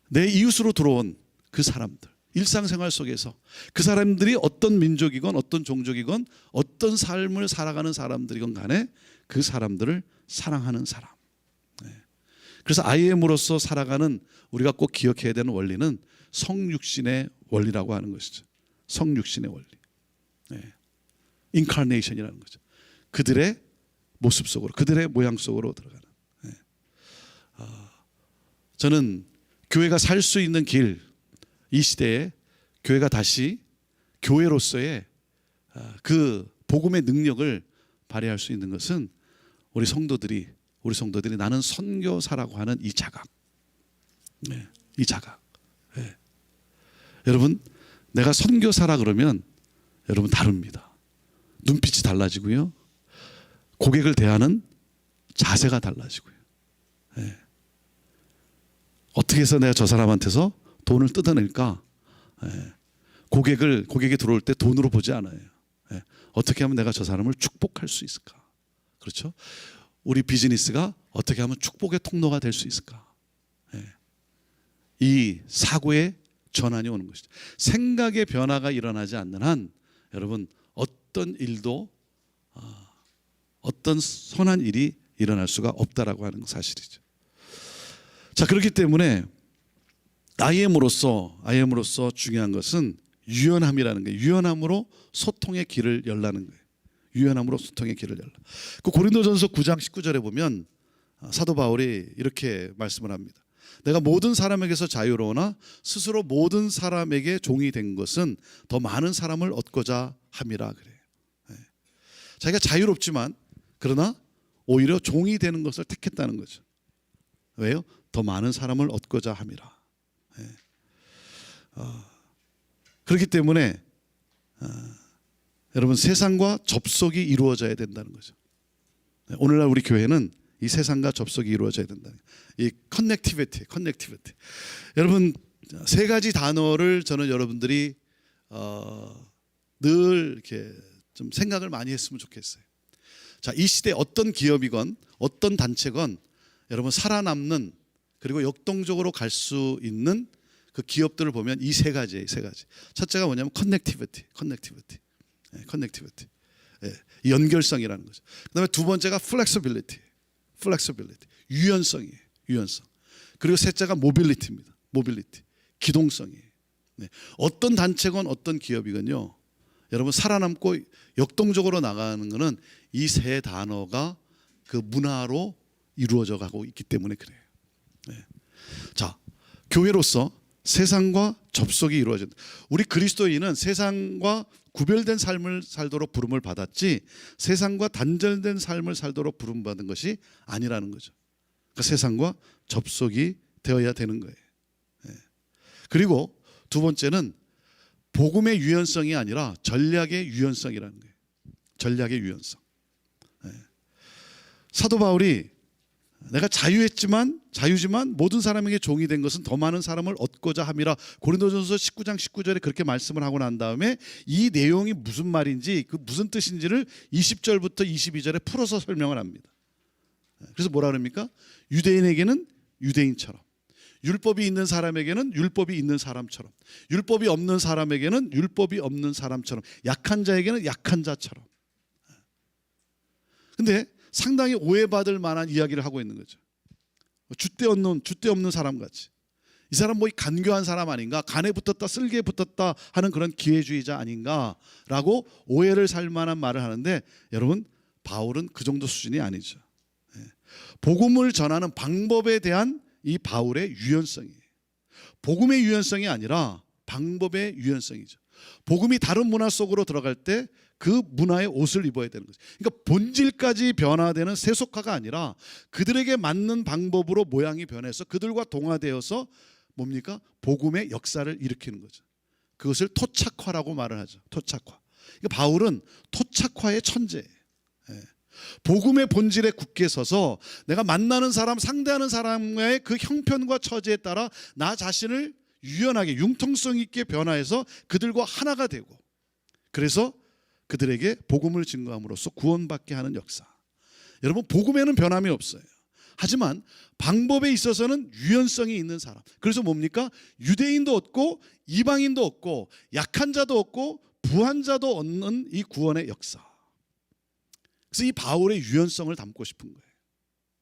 내 이웃으로 들어온 그 사람들, 일상생활 속에서 그 사람들이 어떤 민족이건 어떤 종족이건 어떤 삶을 살아가는 사람들이건 간에 그 사람들을 사랑하는 사람. 그래서 IM으로서 살아가는 우리가 꼭 기억해야 되는 원리는 성육신의 원리라고 하는 것이죠. 성육신의 원리, 인카네이션이라는 거죠. 그들의 모습 속으로, 그들의 모양 속으로 들어가는. 저는 교회가 살 수 있는 길, 이 시대에 교회가 다시 교회로서의 그 복음의 능력을 발휘할 수 있는 것은 우리 성도들이 나는 선교사라고 하는 이 자각, 이 자각. 여러분, 내가 선교사라 그러면 여러분 다릅니다. 눈빛이 달라지고요, 고객을 대하는 자세가 달라지고요. 어떻게 해서 내가 저 사람한테서 돈을 뜯어낼까? 고객이 들어올 때 돈으로 보지 않아요. 어떻게 하면 내가 저 사람을 축복할 수 있을까? 그렇죠? 우리 비즈니스가 어떻게 하면 축복의 통로가 될 수 있을까? 이 사고의 전환이 오는 것이죠. 생각의 변화가 일어나지 않는 한 여러분 어떤 일도 어떤 선한 일이 일어날 수가 없다라고 하는 사실이죠. 자, 그렇기 때문에 IM으로서 중요한 것은 유연함이라는 거예요. 유연함으로 소통의 길을 열라는 거예요. 유연함으로 소통의 길을 열라. 그 고린도전서 9장 19절에 보면 사도 바울이 이렇게 말씀을 합니다. 내가 모든 사람에게서 자유로우나 스스로 모든 사람에게 종이 된 것은 더 많은 사람을 얻고자 함이라 그래요. 자기가 자유롭지만 그러나 오히려 종이 되는 것을 택했다는 거죠. 왜요? 더 많은 사람을 얻고자 함이라. 그렇기 때문에 여러분 세상과 접속이 이루어져야 된다는 거죠. 오늘날 우리 교회는 이 세상과 접속이 이루어져야 된다. 이 커넥티비티. 여러분 세 가지 단어를 저는 여러분들이 늘 이렇게 좀 생각을 많이 했으면 좋겠어요. 자, 이 시대 어떤 기업이건 어떤 단체건 여러분 살아남는 그리고 역동적으로 갈 수 있는 그 기업들을 보면 이 세 가지예요. 세 가지. 첫째가 뭐냐면 커넥티비티. 연결성이라는 거죠. 그다음에 두 번째가 플렉서빌리티. 유연성이에요. 그리고 셋째가 모빌리티입니다. 기동성이에요. 어떤 단체건 어떤 기업이건요, 여러분 살아남고 역동적으로 나가는 것은 이 세 단어가 그 문화로 이루어져 가고 있기 때문에 그래요. 자, 교회로서 세상과 접속이 이루어진다. 우리 그리스도인은 세상과 구별된 삶을 살도록 부름을 받았지 세상과 단절된 삶을 살도록 부름받은 것이 아니라는 거죠. 그러니까 세상과 접속이 되어야 되는 거예요. 그리고 두 번째는 복음의 유연성이 아니라 전략의 유연성이라는 거예요. 전략의 유연성. 사도 바울이 내가 자유지만 모든 사람에게 종이 된 것은 더 많은 사람을 얻고자 함이라. 고린도전서 19장 19절에 그렇게 말씀을 하고 난 다음에 이 내용이 무슨 말인지 그 무슨 뜻인지를 20절부터 22절에 풀어서 설명을 합니다. 그래서 뭐라 그럽니까? 유대인에게는 유대인처럼, 율법이 있는 사람에게는 율법이 있는 사람처럼, 율법이 없는 사람에게는 율법이 없는 사람처럼, 약한 자에게는 약한 자처럼. 근데 상당히 오해받을 만한 이야기를 하고 있는 거죠. 줏대 없는 사람 같이. 이 사람 뭐 간교한 사람 아닌가? 간에 붙었다 쓸개에 붙었다 하는 그런 기회주의자 아닌가라고 오해를 살 만한 말을 하는데, 여러분 바울은 그 정도 수준이 아니죠. 복음을 전하는 방법에 대한 이 바울의 유연성이에요. 복음의 유연성이 아니라 방법의 유연성이죠. 복음이 다른 문화 속으로 들어갈 때 그 문화의 옷을 입어야 되는 거죠. 그러니까 본질까지 변화되는 세속화가 아니라 그들에게 맞는 방법으로 모양이 변해서 그들과 동화되어서 뭡니까? 복음의 역사를 일으키는 거죠. 그것을 토착화라고 말을 하죠. 토착화. 그러니까 바울은 토착화의 천재예요. 복음의 본질에 굳게 서서 내가 만나는 사람, 상대하는 사람의 그 형편과 처지에 따라 나 자신을 유연하게 융통성 있게 변화해서 그들과 하나가 되고, 그래서 그들에게 복음을 증거함으로써 구원받게 하는 역사. 여러분, 복음에는 변함이 없어요. 하지만 방법에 있어서는 유연성이 있는 사람. 그래서 뭡니까? 유대인도 얻고 이방인도 얻고 약한 자도 얻고 부한 자도 얻는 이 구원의 역사. 그래서 이 바울의 유연성을 담고 싶은 거예요.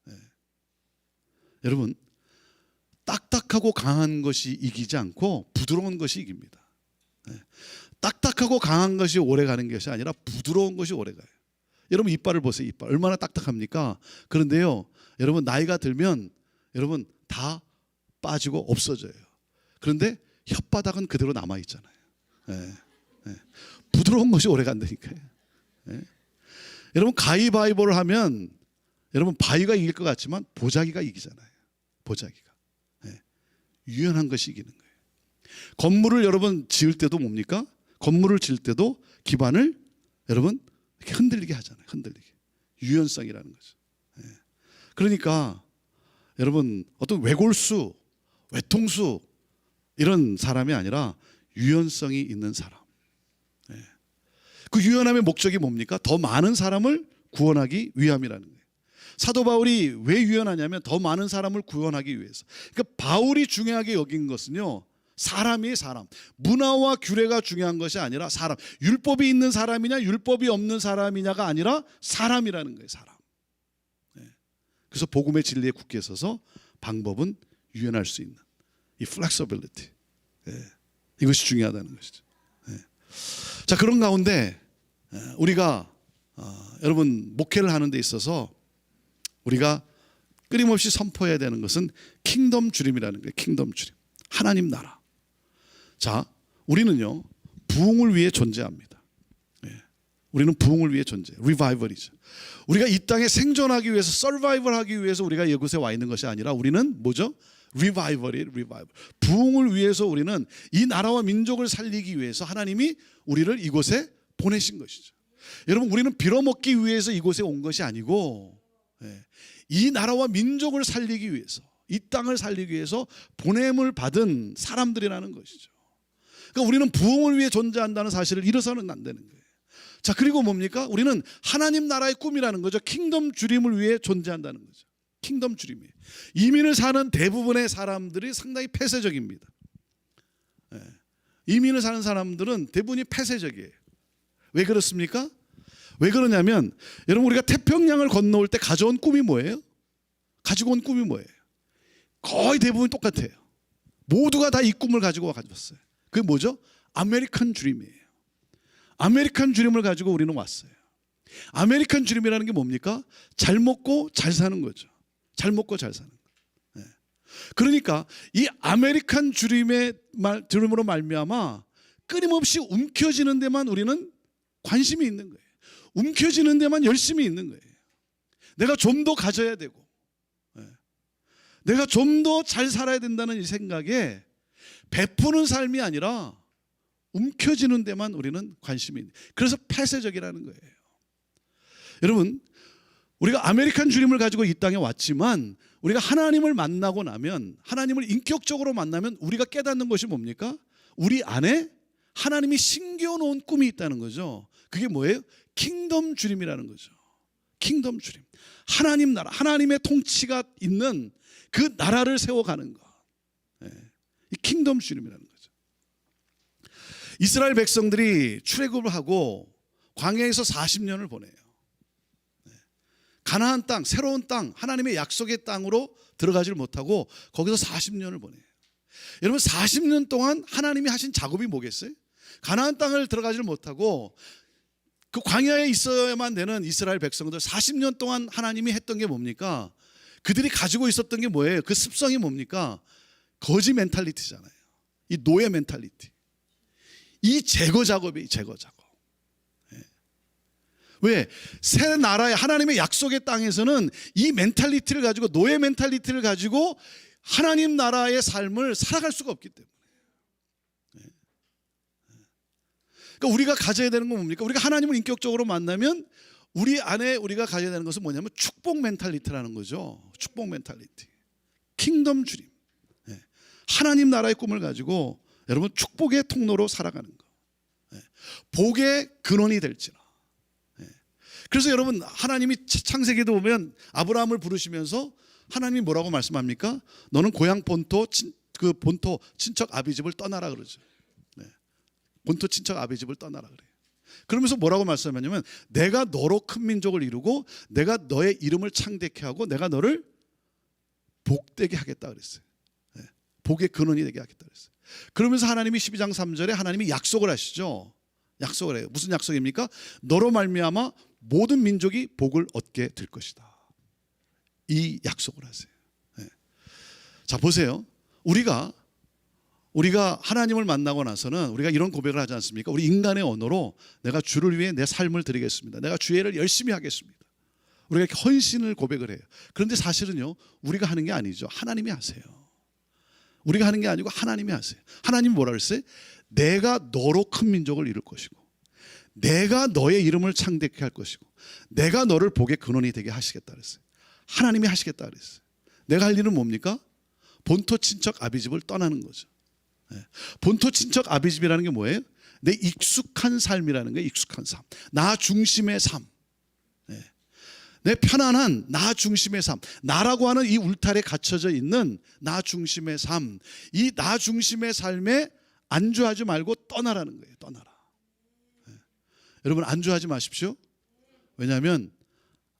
네. 여러분, 딱딱하고 강한 것이 이기지 않고 부드러운 것이 이깁니다. 네. 딱딱하고 강한 것이 오래 가는 것이 아니라 부드러운 것이 오래 가요. 여러분 이빨을 보세요. 이빨 얼마나 딱딱합니까? 그런데요, 여러분 나이가 들면 여러분 다 빠지고 없어져요. 그런데 혓바닥은 그대로 남아 있잖아요. 네. 네. 부드러운 것이 오래 간다니까요. 네. 여러분 가위바위보를 하면 여러분 바위가 이길 것 같지만 보자기가 이기잖아요. 보자기가. 네. 유연한 것이 이기는 거예요. 건물을 여러분 지을 때도 뭡니까? 건물을 지을 때도 기반을 여러분 이렇게 흔들리게 하잖아요. 흔들리게. 유연성이라는 거죠. 네. 그러니까 여러분 어떤 외골수, 외통수 이런 사람이 아니라 유연성이 있는 사람. 네. 그 유연함의 목적이 뭡니까? 더 많은 사람을 구원하기 위함이라는 거예요. 사도 바울이 왜 유연하냐면 더 많은 사람을 구원하기 위해서. 그러니까 바울이 중요하게 여긴 것은요, 사람이에요. 사람. 문화와 규례가 중요한 것이 아니라 사람. 율법이 있는 사람이냐 율법이 없는 사람이냐가 아니라 사람이라는 거예요. 사람. 네. 그래서 복음의 진리에 굳게 서서 방법은 유연할 수 있는 이 flexibility. 네. 이것이 중요하다는 것이죠. 네. 자, 그런 가운데 우리가 여러분 목회를 하는 데 있어서 우리가 끊임없이 선포해야 되는 것은 킹덤 주림이라는 거예요. 킹덤 주림. 하나님 나라. 자, 우리는요 부흥을 위해 존재합니다. 예. 우리는 부흥을 위해 존재. 리바이벌이죠. 우리가 이 땅에 생존하기 위해서, 서바이벌하기 위해서 우리가 이곳에 와 있는 것이 아니라 우리는 뭐죠? 리바이벌이에요. 리바이벌. 부흥을 위해서 우리는 이 나라와 민족을 살리기 위해서 하나님이 우리를 이곳에 보내신 것이죠. 여러분, 우리는 빌어먹기 위해서 이곳에 온 것이 아니고, 예. 이 나라와 민족을 살리기 위해서, 이 땅을 살리기 위해서 보냄을 받은 사람들이라는 것이죠. 그러니까 우리는 부흥을 위해 존재한다는 사실을 잃어서는 안 되는 거예요. 자, 그리고 뭡니까? 우리는 하나님 나라의 꿈이라는 거죠. 킹덤 주림을 위해 존재한다는 거죠. 킹덤 주림이에요. 이민을 사는 대부분의 사람들이 상당히 폐쇄적입니다. 예. 이민을 사는 사람들은 대부분이 폐쇄적이에요. 왜 그렇습니까? 왜 그러냐면 여러분, 우리가 태평양을 건너올 때 가져온 꿈이 뭐예요? 가지고 온 꿈이 뭐예요? 거의 대부분 똑같아요. 모두가 다 이 꿈을 가지고 와가지고 그게 뭐죠? 아메리칸 드림이에요. 아메리칸 드림을 가지고 우리는 왔어요. 아메리칸 드림이라는 게 뭡니까? 잘 먹고 잘 사는 거죠. 잘 먹고 잘 사는 거. 네. 그러니까 이 아메리칸 드림으로 말미암아 끊임없이 움켜쥐는 데만 우리는 관심이 있는 거예요. 움켜쥐는 데만 열심히 있는 거예요. 내가 좀 더 가져야 되고, 내가 좀 더 잘 살아야 된다는 이 생각에 베푸는 삶이 아니라 움켜쥐는 데만 우리는 관심이 있는. 그래서 폐쇄적이라는 거예요. 여러분, 우리가 아메리칸 주림을 가지고 이 땅에 왔지만 우리가 하나님을 만나고 나면, 하나님을 인격적으로 만나면 우리가 깨닫는 것이 뭡니까? 우리 안에 하나님이 심겨놓은 꿈이 있다는 거죠. 그게 뭐예요? 킹덤 주림이라는 거죠. 킹덤 주림. 하나님 나라, 하나님의 통치가 있는 그 나라를 세워가는 것. 이 킹덤 주림이라는 거죠. 이스라엘 백성들이 출애굽을 하고 광야에서 40년을 보내요. 가나안 땅, 새로운 땅, 하나님의 약속의 땅으로 들어가질 못하고 거기서 40년을 보내요. 여러분, 40년 동안 하나님이 하신 작업이 뭐겠어요? 가나안 땅을 들어가질 못하고 그 광야에 있어야만 되는 이스라엘 백성들 40년 동안 하나님이 했던 게 뭡니까? 그들이 가지고 있었던 게 뭐예요? 그 습성이 뭡니까? 거지 멘탈리티잖아요. 이 노예 멘탈리티. 이 제거 작업이 제거 작업. 왜? 새 나라의 하나님의 약속의 땅에서는 이 멘탈리티를 가지고, 노예 멘탈리티를 가지고 하나님 나라의 삶을 살아갈 수가 없기 때문에. 그러니까 우리가 가져야 되는 건 뭡니까? 우리가 하나님을 인격적으로 만나면 우리 안에 우리가 가져야 되는 것은 뭐냐면 축복 멘탈리티라는 거죠. 축복 멘탈리티. 킹덤 주림. 하나님 나라의 꿈을 가지고 여러분 축복의 통로로 살아가는 거. 복의 근원이 될지라. 그래서 여러분 하나님이 창세기도 보면 아브라함을 부르시면서 하나님이 뭐라고 말씀합니까? 너는 고향 본토 친척 아비 집을 떠나라 그러죠. 본토 친척 아비 집을 떠나라 그래요. 그러면서 뭐라고 말씀하냐면 내가 너로 큰 민족을 이루고 내가 너의 이름을 창대케 하고 내가 너를 복되게 하겠다 그랬어요. 복의 근원이 되게 하겠다 그랬어요. 그러면서 하나님이 12장 3절에 하나님이 약속을 하시죠. 약속을 해요. 무슨 약속입니까? 너로 말미암아 모든 민족이 복을 얻게 될 것이다. 이 약속을 하세요. 자 보세요. 우리가 하나님을 만나고 나서는 우리가 이런 고백을 하지 않습니까? 우리 인간의 언어로 내가 주를 위해 내 삶을 드리겠습니다. 내가 주의 일을 열심히 하겠습니다. 우리가 이렇게 헌신을 고백을 해요. 그런데 사실은요, 우리가 하는 게 아니죠. 하나님이 하세요. 우리가 하는 게 아니고 하나님이 하세요. 하나님이 뭐라 그랬어요? 내가 너로 큰 민족을 이룰 것이고 내가 너의 이름을 창대케 할 것이고 내가 너를 복의 근원이 되게 하시겠다 그랬어요. 하나님이 하시겠다 그랬어요. 내가 할 일은 뭡니까? 본토 친척 아비집을 떠나는 거죠. 본토 친척 아비집이라는 게 뭐예요? 내 익숙한 삶이라는 거예요. 익숙한 삶. 나 중심의 삶. 내 편안한 나 중심의 삶. 나라고 하는 이 울타리에 갇혀져 있는 나 중심의 삶. 이 나 중심의 삶에 안주하지 말고 떠나라는 거예요. 떠나라. 여러분 안주하지 마십시오. 왜냐하면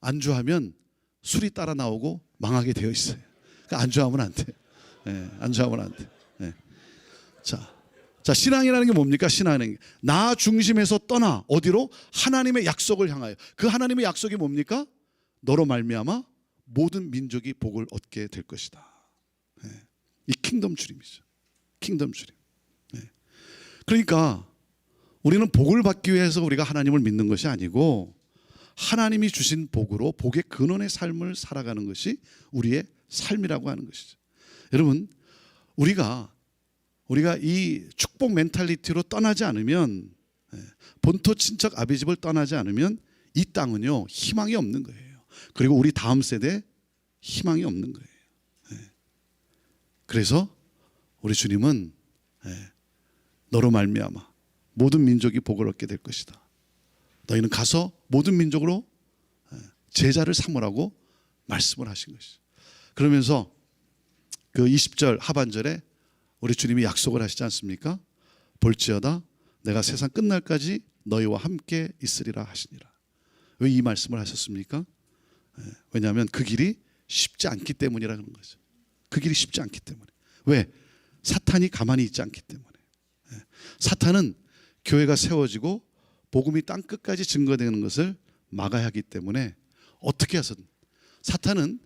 안주하면 술이 따라 나오고 망하게 되어 있어요. 그러니까 안주하면 안 돼. 안주하면 안 돼. 자, 신앙이라는 게 뭡니까? 신앙은 나 중심에서 떠나 어디로? 하나님의 약속을 향하여. 그 하나님의 약속이 뭡니까? 너로 말미암아 모든 민족이 복을 얻게 될 것이다. 이 킹덤 주림이죠. 킹덤 주림. 그러니까 우리는 복을 받기 위해서 우리가 하나님을 믿는 것이 아니고 하나님이 주신 복으로 복의 근원의 삶을 살아가는 것이 우리의 삶이라고 하는 것이죠. 여러분 우리가 이 축복 멘탈리티로 떠나지 않으면, 본토 친척 아비집을 떠나지 않으면 이 땅은요 희망이 없는 거예요. 그리고 우리 다음 세대 희망이 없는 거예요. 그래서 우리 주님은 너로 말미암아 모든 민족이 복을 얻게 될 것이다. 너희는 가서 모든 민족으로 제자를 삼으라고 말씀을 하신 것이죠. 그러면서 그 20절 하반절에 우리 주님이 약속을 하시지 않습니까? 볼지어다 내가 세상 끝날까지 너희와 함께 있으리라 하시니라. 왜 이 말씀을 하셨습니까? 왜냐하면 그 길이 쉽지 않기 때문이라는 거죠. 그 길이 쉽지 않기 때문에. 왜? 사탄이 가만히 있지 않기 때문에. 사탄은 교회가 세워지고 복음이 땅 끝까지 증거되는 것을 막아야 하기 때문에 어떻게 해서든 사탄은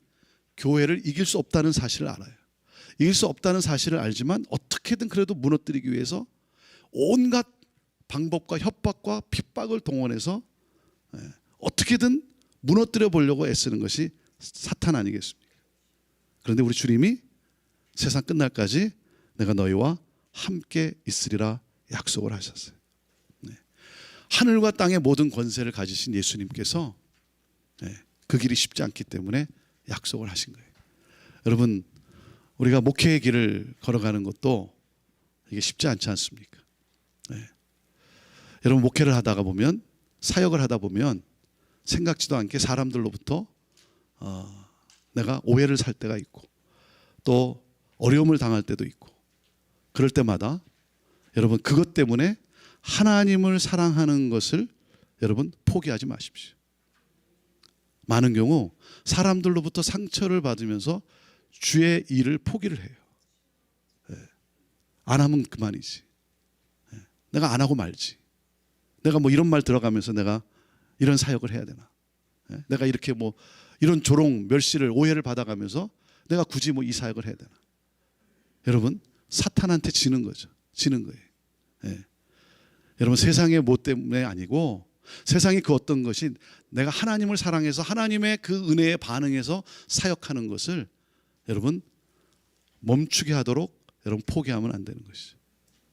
교회를 이길 수 없다는 사실을 알아요. 이길 수 없다는 사실을 알지만 어떻게든 그래도 무너뜨리기 위해서 온갖 방법과 협박과 핍박을 동원해서 어떻게든 무너뜨려 보려고 애쓰는 것이 사탄 아니겠습니까? 그런데 우리 주님이 세상 끝날까지 내가 너희와 함께 있으리라 약속을 하셨어요. 하늘과 땅의 모든 권세를 가지신 예수님께서 그 길이 쉽지 않기 때문에 약속을 하신 거예요. 여러분 우리가 목회의 길을 걸어가는 것도 이게 쉽지 않지 않습니까? 여러분 목회를 하다가 보면 사역을 하다 보면 생각지도 않게 사람들로부터 내가 오해를 살 때가 있고 또 어려움을 당할 때도 있고 그럴 때마다 여러분 그것 때문에 하나님을 사랑하는 것을 여러분 포기하지 마십시오. 많은 경우 사람들로부터 상처를 받으면서 주의 일을 포기를 해요. 안 하면 그만이지. 내가 안 하고 말지. 내가 뭐 이런 말 들어가면서 내가 이런 사역을 해야 되나? 내가 이렇게 뭐 이런 조롱 멸시를 오해를 받아가면서 내가 굳이 뭐 이 사역을 해야 되나? 여러분 사탄한테 지는 거죠. 지는 거예요. 여러분 세상의 뭐 때문에 아니고 세상이 그 어떤 것이 내가 하나님을 사랑해서 하나님의 그 은혜에 반응해서 사역하는 것을 여러분 멈추게 하도록 여러분 포기하면 안 되는 것이죠.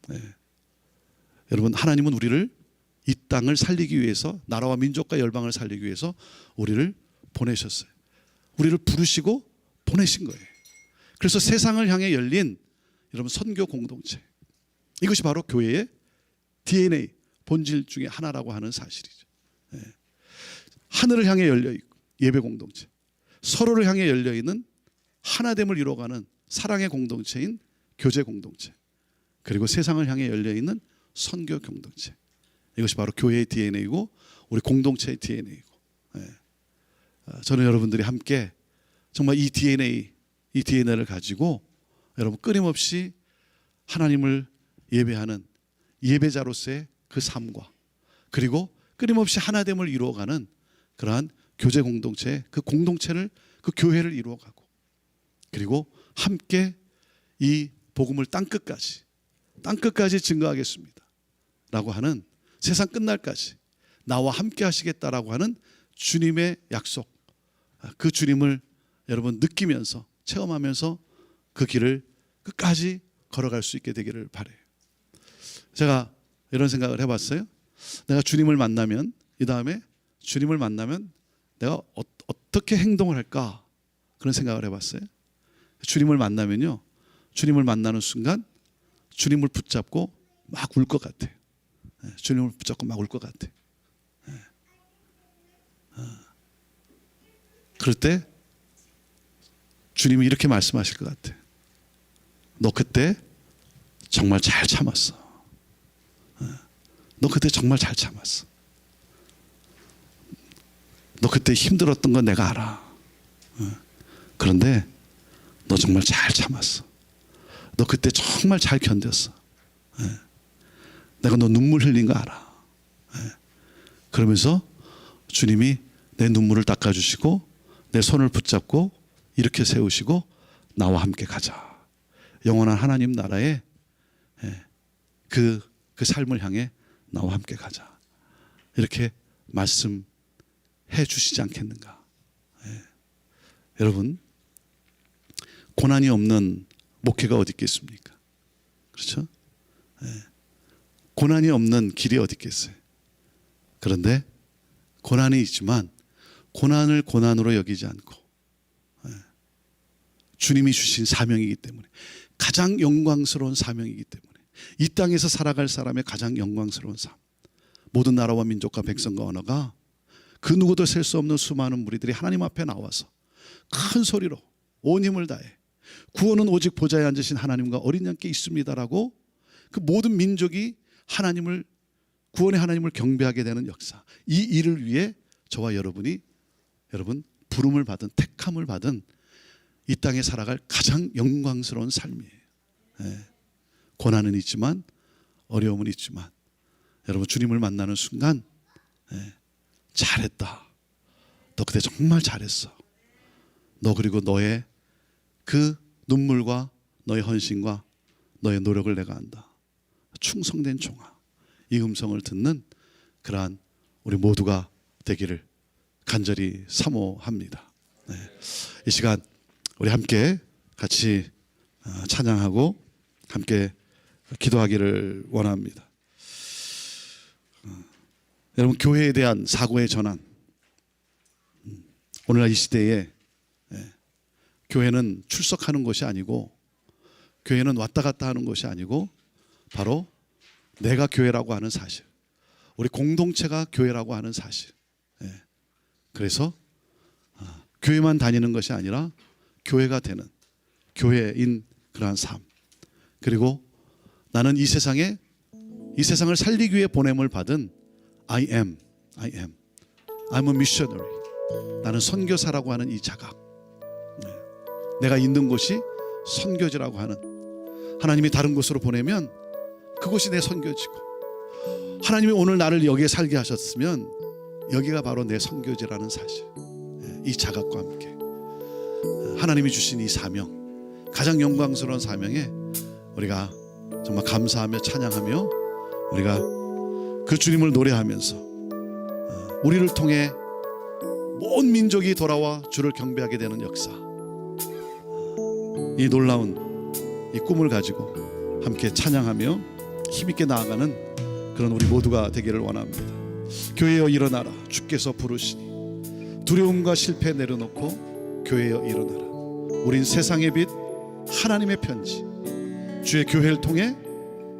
네. 여러분 하나님은 우리를 이 땅을 살리기 위해서 나라와 민족과 열방을 살리기 위해서 우리를 보내셨어요. 우리를 부르시고 보내신 거예요. 그래서 세상을 향해 열린 여러분 선교 공동체, 이것이 바로 교회의 DNA 본질 중에 하나라고 하는 사실이죠. 네. 하늘을 향해 열려있고 예배 공동체, 서로를 향해 열려있는 하나됨을 이루어가는 사랑의 공동체인 교제 공동체, 그리고 세상을 향해 열려있는 선교 공동체, 이것이 바로 교회의 DNA이고 우리 공동체의 DNA이고, 네. 저는 여러분들이 함께 정말 이 DNA를 가지고 여러분 끊임없이 하나님을 예배하는 예배자로서의 그 삶과 그리고 끊임없이 하나됨을 이루어가는 그러한 교제 공동체, 그 공동체를, 그 교회를 이루어가고, 그리고 함께 이 복음을 땅끝까지 증거하겠습니다 라고 하는, 세상 끝날까지 나와 함께 하시겠다라고 하는 주님의 약속, 그 주님을 여러분 느끼면서 체험하면서 그 길을 끝까지 걸어갈 수 있게 되기를 바라요. 제가 이런 생각을 해봤어요. 내가 주님을 만나면, 이 다음에 주님을 만나면 내가 어떻게 행동을 할까, 그런 생각을 해봤어요. 주님을 만나면요, 주님을 만나는 순간 주님을 붙잡고 막 울 것 같아요. 주님을 붙잡고 막 울 것 같아요. 그럴 때 주님이 이렇게 말씀하실 것 같아요. 너 그때 정말 잘 참았어. 너 그때 정말 잘 참았어. 너 그때 힘들었던 건 내가 알아. 그런데 너 정말 잘 참았어. 너 그때 정말 잘 견뎠어. 내가 너 눈물 흘린 거 알아. 그러면서 주님이 내 눈물을 닦아주시고 내 손을 붙잡고 이렇게 세우시고 나와 함께 가자. 영원한 하나님 나라에 그 삶을 향해 나와 함께 가자. 이렇게 말씀해 주시지 않겠는가. 여러분, 고난이 없는 목회가 어디 있겠습니까? 그렇죠? 고난이 없는 길이 어디 있겠어요? 그런데 고난이 있지만 고난을 고난으로 여기지 않고 주님이 주신 사명이기 때문에, 가장 영광스러운 사명이기 때문에, 이 땅에서 살아갈 사람의 가장 영광스러운 삶, 모든 나라와 민족과 백성과 언어가 그 누구도 셀 수 없는 수많은 무리들이 하나님 앞에 나와서 큰 소리로 온 힘을 다해 구원은 오직 보좌에 앉으신 하나님과 어린 양께 있습니다라고 그 모든 민족이 하나님을, 구원의 하나님을 경배하게 되는 역사, 이 일을 위해 저와 여러분이 여러분 부름을 받은, 택함을 받은 이 땅에 살아갈 가장 영광스러운 삶이에요. 고난은 있지만, 어려움은 있지만, 여러분 주님을 만나는 순간 잘했다. 너 그때 정말 잘했어. 너 그리고 너의 그 눈물과 너의 헌신과 너의 노력을 내가 안다. 충성된 종아. 이 음성을 듣는 그러한 우리 모두가 되기를 간절히 사모합니다. 이 시간 우리 함께 같이 찬양하고 함께 기도하기를 원합니다. 여러분, 교회에 대한 사고의 전환. 오늘날 이 시대에 교회는 출석하는 것이 아니고, 교회는 왔다 갔다 하는 것이 아니고, 바로 내가 교회라고 하는 사실, 우리 공동체가 교회라고 하는 사실. 그래서 교회만 다니는 것이 아니라 교회가 되는 교회인 그러한 삶, 그리고 나는 이 세상을 살리기 위해 보냄을 받은 I'm a missionary. 나는 선교사라고 하는 이 자각, 내가 있는 곳이 선교지라고 하는, 하나님이 다른 곳으로 보내면 그곳이 내 선교지고, 하나님이 오늘 나를 여기에 살게 하셨으면 여기가 바로 내 선교지라는 사실, 이 자각과 함께 하나님이 주신 이 사명, 가장 영광스러운 사명에 우리가 정말 감사하며 찬양하며 우리가 그 주님을 노래하면서 우리를 통해 온 민족이 돌아와 주를 경배하게 되는 역사, 이 놀라운 이 꿈을 가지고 함께 찬양하며 힘있게 나아가는 그런 우리 모두가 되기를 원합니다. 교회여 일어나라, 주께서 부르시니 두려움과 실패 내려놓고 교회여 일어나라. 우린 세상의 빛, 하나님의 편지, 주의 교회를 통해,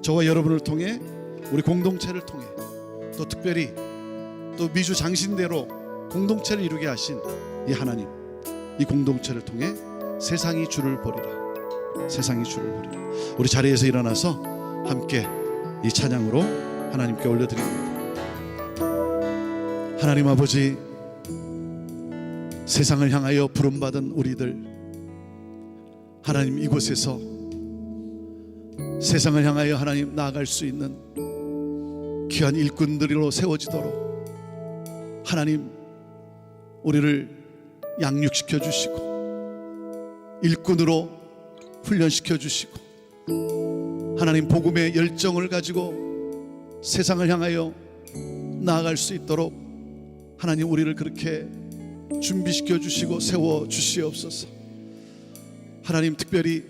저와 여러분을 통해, 우리 공동체를 통해, 또 특별히 또 미주 장신대로 공동체를 이루게 하신 이 하나님, 이 공동체를 통해 세상이 주를 보리라. 세상이 주를 보리라. 우리 자리에서 일어나서 함께 이 찬양으로 하나님께 올려드립니다. 하나님 아버지, 세상을 향하여 부름받은 우리들, 하나님 이곳에서 세상을 향하여 하나님 나아갈 수 있는 귀한 일꾼들로 세워지도록 하나님 우리를 양육시켜 주시고 일꾼으로 훈련시켜 주시고 하나님 복음의 열정을 가지고 세상을 향하여 나아갈 수 있도록 하나님 우리를 그렇게 준비시켜 주시고 세워 주시옵소서. 하나님 특별히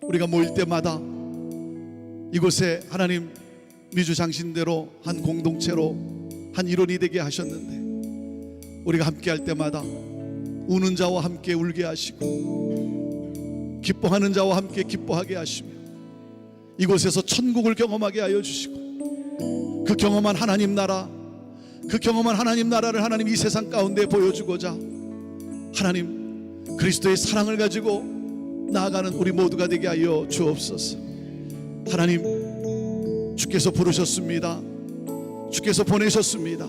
우리가 모일 때마다 이곳에 하나님 미주 장신대로 한 공동체로 한 일원이 되게 하셨는데, 우리가 함께 할 때마다 우는 자와 함께 울게 하시고 기뻐하는 자와 함께 기뻐하게 하시며 이곳에서 천국을 경험하게 하여 주시고 그 경험한 하나님 나라, 그 경험한 하나님 나라를 하나님 이 세상 가운데 보여주고자 하나님 그리스도의 사랑을 가지고 나아가는 우리 모두가 되게 하여 주옵소서. 하나님 주께서 부르셨습니다. 주께서 보내셨습니다.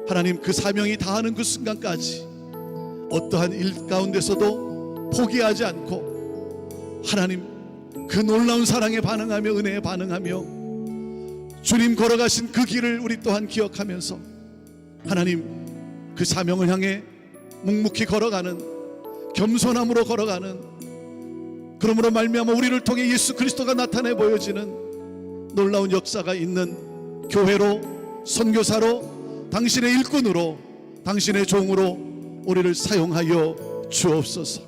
하나님 그 사명이 다하는 그 순간까지 어떠한 일 가운데서도 포기하지 않고 하나님 그 놀라운 사랑에 반응하며 은혜에 반응하며 주님 걸어가신 그 길을 우리 또한 기억하면서 하나님 그 사명을 향해 묵묵히 걸어가는, 겸손함으로 걸어가는, 그러므로 말미암아 우리를 통해 예수 그리스도가 나타내 보여지는 놀라운 역사가 있는 교회로, 선교사로, 당신의 일꾼으로, 당신의 종으로 우리를 사용하여 주옵소서.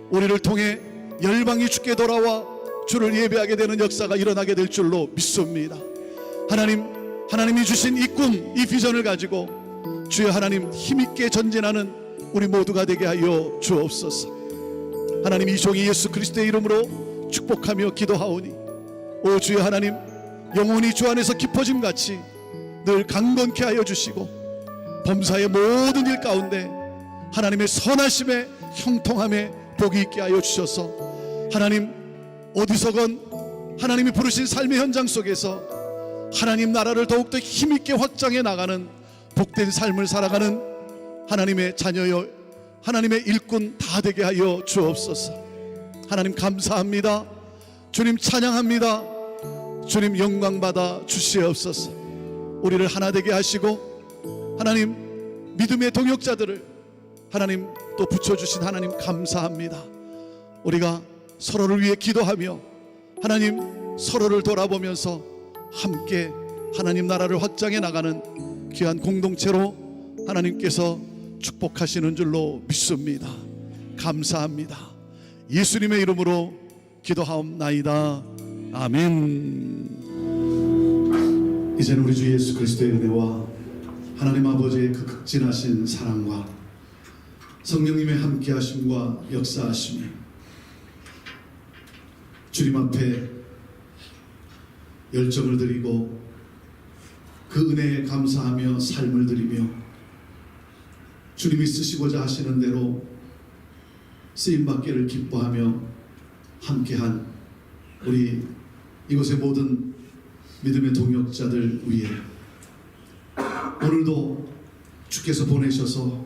우리를 통해 열방이 주께 돌아와 주를 예배하게 되는 역사가 일어나게 될 줄로 믿습니다. 하나님이 주신 이 꿈, 이 비전을 가지고 주여 하나님 힘있게 전진하는 우리 모두가 되게 하여 주옵소서. 하나님 이 종이 예수 그리스도의 이름으로 축복하며 기도하오니 오 주여 하나님 영혼이 주 안에서 깊어짐 같이 늘 강건케 하여 주시고 범사의 모든 일 가운데 하나님의 선하심에 형통함에 복이 있게 하여 주셔서 하나님 어디서건 하나님이 부르신 삶의 현장 속에서 하나님 나라를 더욱더 힘있게 확장해 나가는 복된 삶을 살아가는 하나님의 자녀여, 하나님의 일꾼 다 되게 하여 주옵소서. 하나님 감사합니다. 주님 찬양합니다. 주님 영광 받아 주시옵소서. 우리를 하나 되게 하시고 하나님 믿음의 동역자들을 하나님 또 붙여주신 하나님 감사합니다. 우리가 서로를 위해 기도하며 하나님 서로를 돌아보면서 함께 하나님 나라를 확장해 나가는 귀한 공동체로 하나님께서 축복하시는 줄로 믿습니다. 감사합니다. 예수님의 이름으로 기도하옵나이다. 아멘. 이제는 우리 주 예수 그리스도의 은혜와 하나님 아버지의 그 극진하신 사랑과 성령님의 함께하심과 역사하심이 주님 앞에 열정을 드리고 그 은혜에 감사하며 삶을 드리며 주님이 쓰시고자 하시는 대로 쓰임받기를 기뻐하며 함께한 우리 이곳의 모든 믿음의 동역자들 위해 오늘도 주께서 보내셔서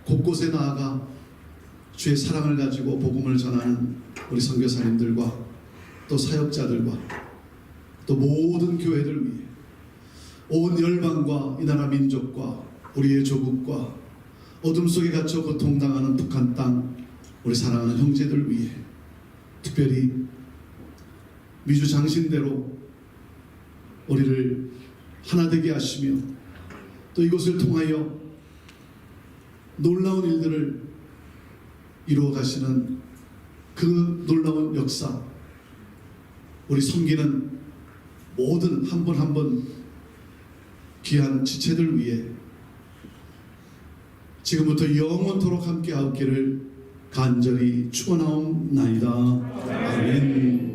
곳곳에 나아가 주의 사랑을 가지고 복음을 전하는 우리 선교사님들과 또 사역자들과 또 모든 교회들 위해 온 열방과 이 나라 민족과 우리의 조국과 어둠 속에 갇혀 고통당하는 북한 땅 우리 사랑하는 형제들 위해 특별히 미주 장신대로 우리를 하나 되게 하시며 또 이것을 통하여 놀라운 일들을 이루어 가시는 그 놀라운 역사, 우리 섬기는 모든 한 분 한 분 귀한 지체들 위해 지금부터 영원토록 함께 하옵기를 간절히 축원하옵나이다. 아멘.